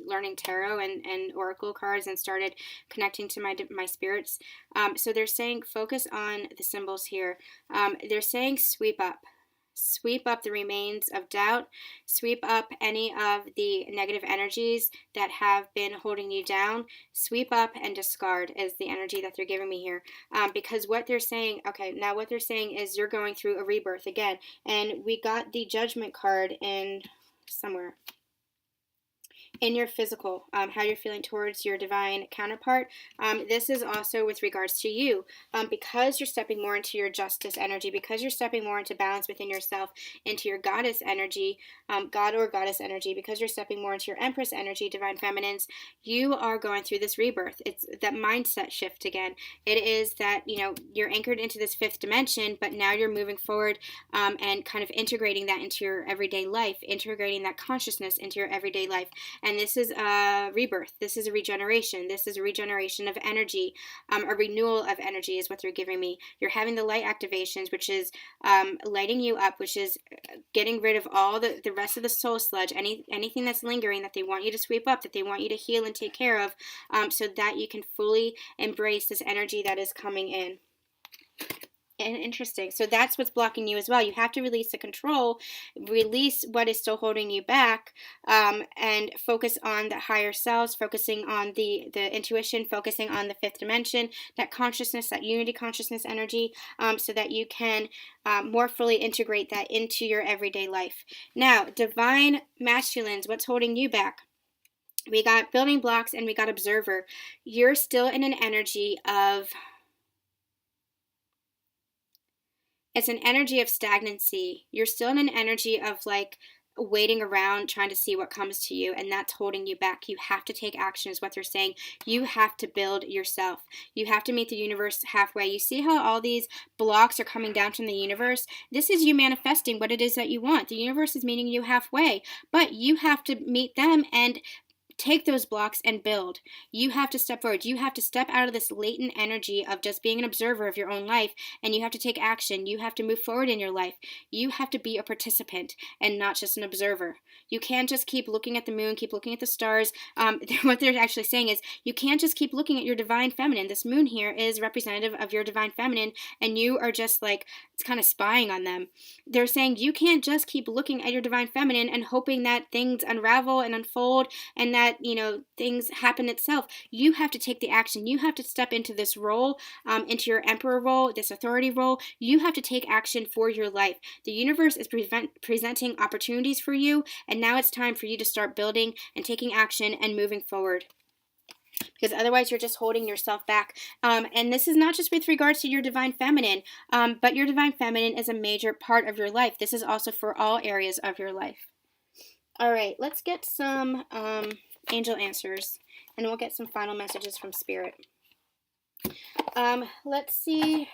learning tarot and oracle cards and started connecting to my spirits. So they're saying focus on the symbols here. They're saying sweep up. Sweep up the remains of doubt. Sweep up any of the negative energies that have been holding you down. Sweep up and discard is the energy that they're giving me here. Because what they're saying, okay, now what they're saying is you're going through a rebirth again. And we got the Judgment card in somewhere. In your physical, how you're feeling towards your divine counterpart. This is also with regards to you, because you're stepping more into your justice energy, because you're stepping more into balance within yourself, into your goddess energy, god or goddess energy, because you're stepping more into your empress energy, divine feminines, you are going through this rebirth. It's that mindset shift again. It is that, you're anchored into this fifth dimension, but now you're moving forward and kind of integrating that into your everyday life, integrating that consciousness into your everyday life. And this is a rebirth. This is a regeneration. This is a regeneration of energy. A renewal of energy is what they're giving me. You're having the light activations, which is lighting you up, which is getting rid of all the rest of the soul sludge, anything that's lingering that they want you to sweep up, that they want you to heal and take care of, so that you can fully embrace this energy that is coming in. And interesting. So that's what's blocking you as well. You have to release the control, release what is still holding you back, and focus on the higher selves, focusing on the intuition, focusing on the fifth dimension, that consciousness, that unity consciousness energy, so that you can more fully integrate that into your everyday life. Now, divine masculines, what's holding you back? We got building blocks and we got observer. You're still in an energy of... It's an energy of stagnancy. You're still in an energy of like waiting around, trying to see what comes to you, and that's holding you back. You have to take action is what they're saying. You have to build yourself. You have to meet the universe halfway. You see how all these blocks are coming down from the universe? This is you manifesting what it is that you want. The universe is meeting you halfway, but you have to meet them and take those blocks and build. You have to step forward. You have to step out of this latent energy of just being an observer of your own life, and you have to take action. You have to move forward in your life. You have to be a participant and not just an observer. You can't just keep looking at the moon, keep looking at the stars. What they're actually saying is you can't just keep looking at your divine feminine. This moon here is representative of your divine feminine, and you are just like, it's kind of spying on them. They're saying you can't just keep looking at your divine feminine and hoping that things unravel and unfold and that things happen itself. You have to take the action. You have to step into this role, into your emperor role, this authority role. You have to take action for your life. The universe is presenting opportunities for you, and now it's time for you to start building and taking action and moving forward. Because otherwise you're just holding yourself back. And this is not just with regards to your divine feminine, but your divine feminine is a major part of your life. This is also for all areas of your life. All right, let's get some angel answers, and we'll get some final messages from Spirit. Let's see.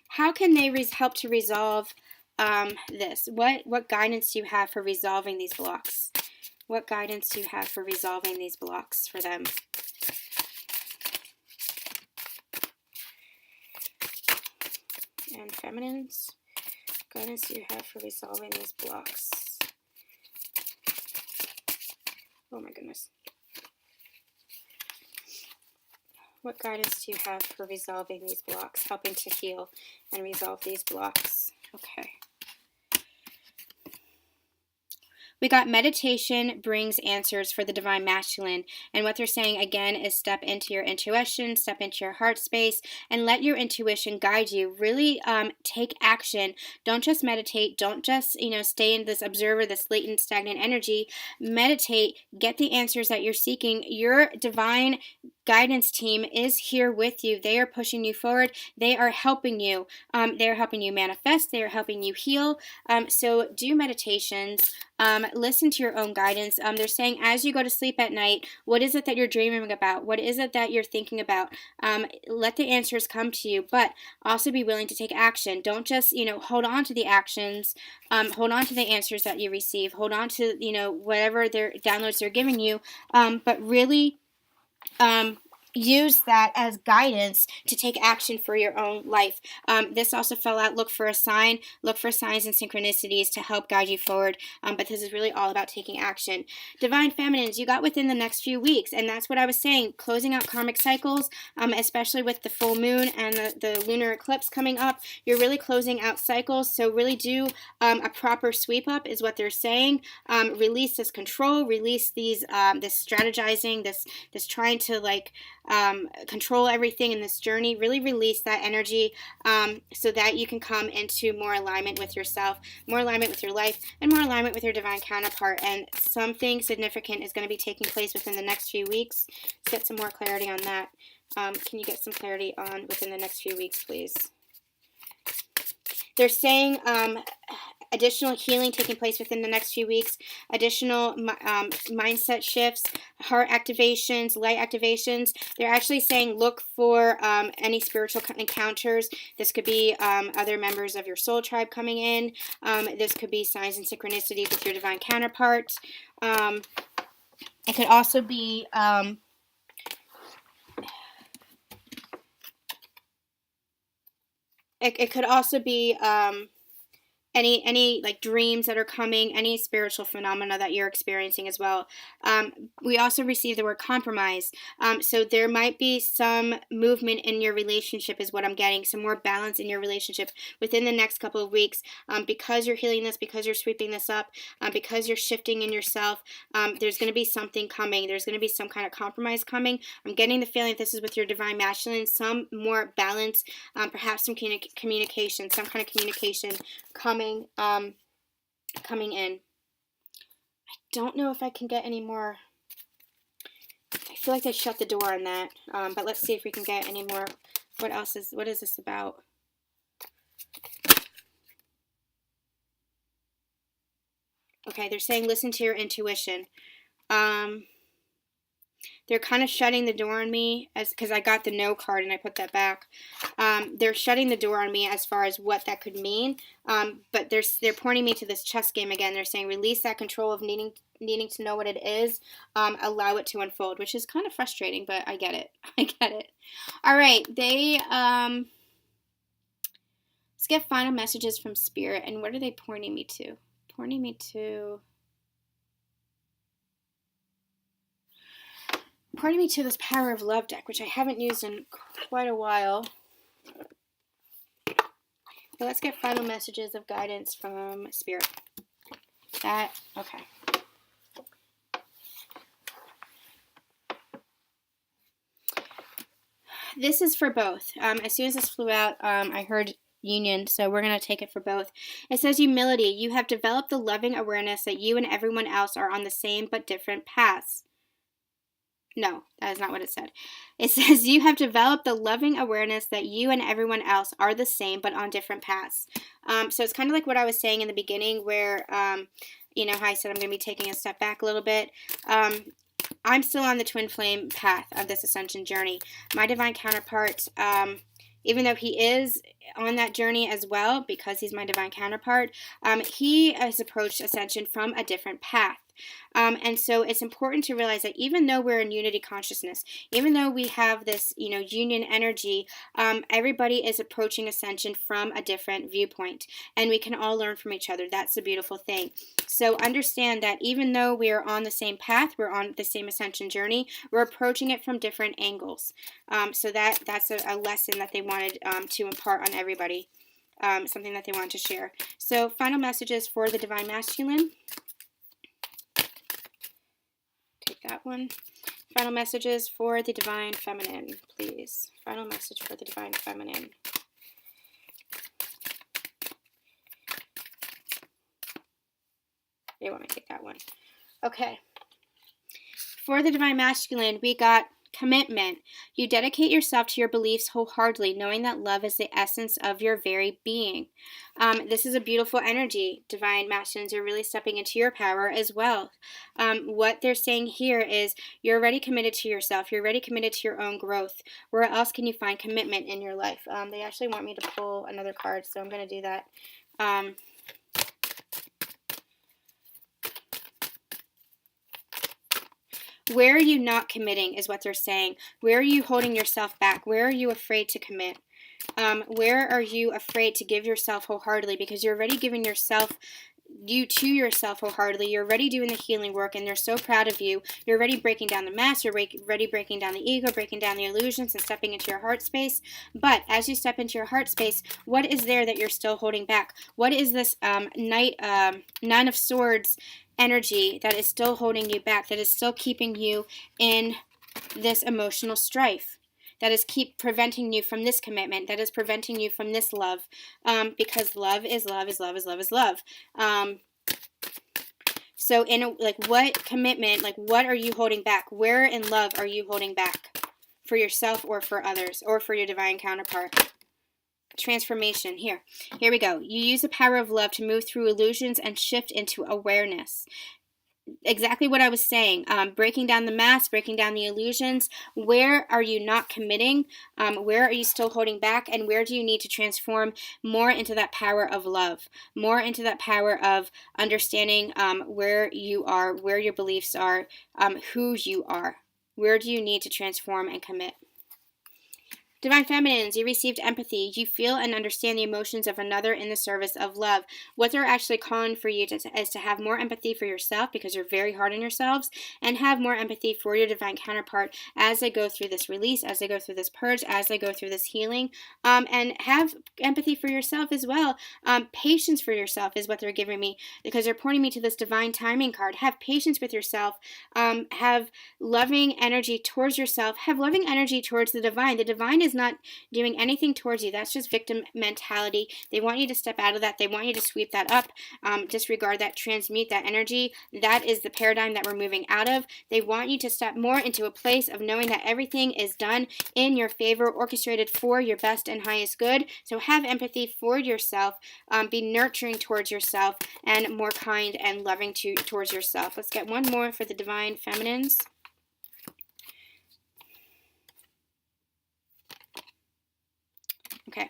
How can they help to resolve this? What guidance do you have for resolving these blocks? What guidance do you have for resolving these blocks for them? And feminines, guidance do you have for resolving these blocks? Oh my goodness. What guidance do you have for resolving these blocks, helping to heal and resolve these blocks? Okay. We got meditation brings answers for the divine masculine. And what they're saying again is step into your intuition, step into your heart space, and let your intuition guide you. Really take action. Don't just meditate. Don't just, stay in this observer, this latent, stagnant energy. Meditate. Get the answers that you're seeking. Your divine guidance team is here with you. They are pushing you forward. They are helping you. They're helping you manifest. They are helping you heal. So do meditations. Listen to your own guidance. They're saying as you go to sleep at night, what is it that you're dreaming about? What is it that you're thinking about? Let the answers come to you, but also be willing to take action. Don't just, hold on to the actions. Hold on to the answers that you receive. Hold on to, whatever their downloads they're giving you. But really, use that as guidance to take action for your own life. This also fell out. Look for a sign. Look for signs and synchronicities to help guide you forward. But this is really all about taking action. Divine feminines, you got within the next few weeks. And that's what I was saying. Closing out karmic cycles, especially with the full moon and the lunar eclipse coming up. You're really closing out cycles. So really do a proper sweep up is what they're saying. Release this control. Release these this strategizing. This trying to control everything in this journey. Really release that energy so that you can come into more alignment with yourself, more alignment with your life, and more alignment with your divine counterpart. And something significant is going to be taking place within the next few weeks. Let's get some more clarity on that. Can you get some clarity on within the next few weeks, please? They're saying additional healing taking place within the next few weeks, additional mindset shifts, heart activations, light activations. They're actually saying look for any spiritual encounters. This could be other members of your soul tribe coming in. This could be signs and synchronicities with your divine counterpart. It could also be it could also be any like dreams that are coming, any spiritual phenomena that you're experiencing as well. We also receive the word compromise. So there might be some movement in your relationship is what I'm getting, some more balance in your relationship within the next couple of weeks because you're healing this, because you're sweeping this up, because you're shifting in yourself. There's going to be something coming. There's going to be some kind of compromise coming. I'm getting the feeling that this is with your divine masculine, some more balance, perhaps some communication, some kind of communication coming in. I don't know if I can get any more. I feel like I shut the door on that. But let's see if we can get any more. What is this about? Okay, they're saying listen to your intuition. They're kind of shutting the door on me because I got the no card and I put that back. They're shutting the door on me as far as what that could mean. But they're pointing me to this chess game again. They're saying release that control of needing to know what it is. Allow it to unfold, which is kind of frustrating, but I get it. I get it. All right, let's get final messages from Spirit. And what are they pointing me to? Pointing me to this Power of Love deck, which I haven't used in quite a while. But let's get final messages of guidance from Spirit. Okay. This is for both. As soon as this flew out, I heard union, so we're going to take it for both. It says humility. You have developed the loving awareness that you and everyone else are on the same but different paths. No, that is not what it said. It says you have developed the loving awareness that you and everyone else are the same but on different paths. So it's kind of like what I was saying in the beginning where you know, how I said I'm going to be taking a step back a little bit. I'm still on the twin flame path of this ascension journey. My divine counterpart, even though he is on that journey as well, because he's my divine counterpart, he has approached ascension from a different path. And so it's important to realize that even though we're in unity consciousness, even though we have this, you know, union energy, everybody is approaching ascension from a different viewpoint, and we can all learn from each other. That's the beautiful thing. So understand that even though we are on the same path, we're on the same ascension journey, we're approaching it from different angles. So that's a lesson that they wanted to impart on everybody, something that they wanted to share. So final messages for the divine masculine. Take that one. Final messages for the divine feminine, please. Final message for the divine feminine. They want me to take that one. Okay. For the divine masculine, we got commitment. You dedicate yourself to your beliefs wholeheartedly, knowing that love is the essence of your very being. This is a beautiful energy. Divine masculines are really stepping into your power as well. What they're saying here is you're already committed to yourself. You're already committed to your own growth. Where else can you find commitment in your life? They actually want me to pull another card, so I'm going to do that. Where are you not committing is what they're saying. Where are you holding yourself back? Where are you afraid to commit? Where are you afraid to give yourself wholeheartedly? Because you're already giving you to yourself wholeheartedly. You're already doing the healing work, and they're so proud of you. You're already breaking down the mask. You're already breaking down the ego, breaking down the illusions, and stepping into your heart space. But as you step into your heart space, what is there that you're still holding back? What is this Nine of Swords energy that is still holding you back, that is still keeping you in this emotional strife, that is preventing you from this commitment, that is preventing you from this love, because love is love is love is love is love. So what commitment, like what are you holding back? Where in love are you holding back for yourself or for others or for your divine counterpart? Transformation. Here we go. You use the power of love to move through illusions and shift into awareness. Exactly what I was saying. Breaking down the mask, breaking down the illusions. Where are you not committing? Where are you still holding back? And where do you need to transform more into that power of love? More into that power of understanding where you are, where your beliefs are, who you are. Where do you need to transform and commit? Divine Feminines, you received empathy. You feel and understand the emotions of another in the service of love. What they're actually calling for you is to have more empathy for yourself, because you're very hard on yourselves, and have more empathy for your divine counterpart as they go through this release, as they go through this purge, as they go through this healing, and have empathy for yourself as well. Patience for yourself is what they're giving me, because they're pointing me to this divine timing card. Have patience with yourself. Have loving energy towards yourself. Have loving energy towards the divine. The divine is not doing anything towards you. That's just victim mentality. They want you to step out of that. They want you to sweep that up, disregard that, transmute that energy. That is the paradigm that we're moving out of. They want you to step more into a place of knowing that everything is done in your favor, orchestrated for your best and highest good. So have empathy for yourself, be nurturing towards yourself, and more kind and loving towards yourself. Let's get one more for the divine feminines. Okay.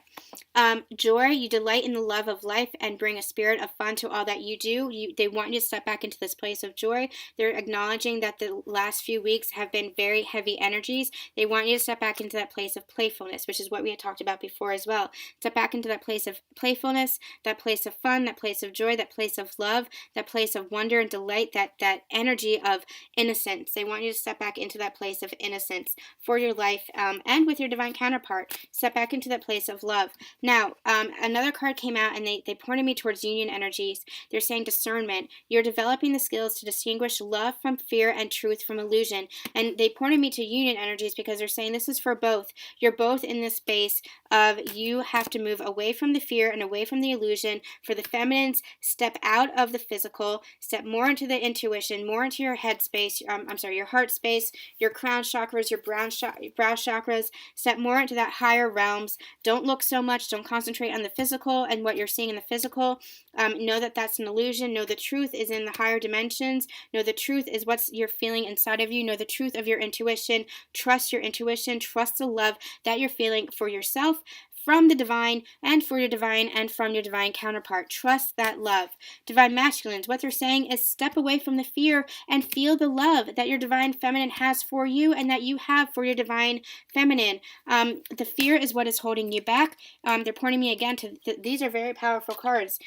Joy, you delight in the love of life and bring a spirit of fun to all that you do. They want you to step back into this place of joy. They're acknowledging that the last few weeks have been very heavy energies. They want you to step back into that place of playfulness, which is what we had talked about before as well. Step back into that place of playfulness, that place of fun, that place of joy, that place of love, that place of wonder and delight, that energy of innocence. They want you to step back into that place of innocence for your life, and with your divine counterpart. Step back into that place of love. Now, another card came out, and they pointed me towards union energies. They're saying discernment. You're developing the skills to distinguish love from fear and truth from illusion. And they pointed me to union energies because they're saying this is for both. You're both in this space of you have to move away from the fear and away from the illusion. For the feminines, step out of the physical, step more into the intuition, more into your head space, your heart space, your crown chakras, your brow chakras. Step more into that higher realms. Don't look so much Don't concentrate on the physical and what you're seeing in the physical. Know that that's an illusion. Know the truth is in the higher dimensions. Know the truth is what you're feeling inside of you. Know the truth of your intuition. Trust your intuition. Trust the love that you're feeling for yourself, from the divine, and for your divine, and from your divine counterpart. Trust that love. Divine masculines, what they're saying is step away from the fear and feel the love that your divine feminine has for you and that you have for your divine feminine. The fear is what is holding you back. They're pointing me again to these are very powerful cards.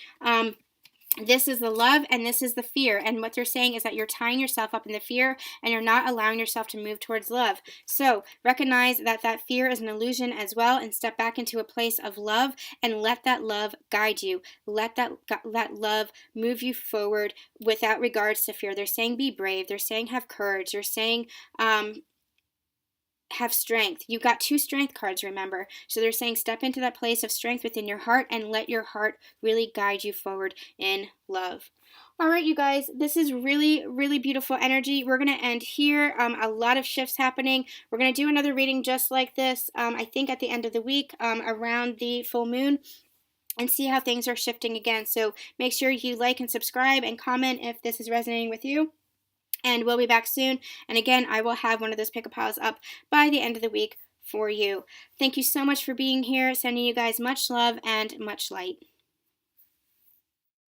This is the love and this is the fear. And what they're saying is that you're tying yourself up in the fear and you're not allowing yourself to move towards love. So recognize that that fear is an illusion as well, and step back into a place of love and let that love guide you. Let that love move you forward without regards to fear. They're saying be brave. They're saying have courage. They're saying have strength. You got 2 strength cards, remember. So they're saying step into that place of strength within your heart and let your heart really guide you forward in love. All right, you guys, this is really, really beautiful energy. We're going to end here. A lot of shifts happening. We're going to do another reading just like this, I think at the end of the week, around the full moon, and see how things are shifting again. So make sure you like and subscribe and comment if this is resonating with you. And we'll be back soon. And again, I will have one of those pick-a piles up by the end of the week for you. Thank you so much for being here. Sending you guys much love and much light.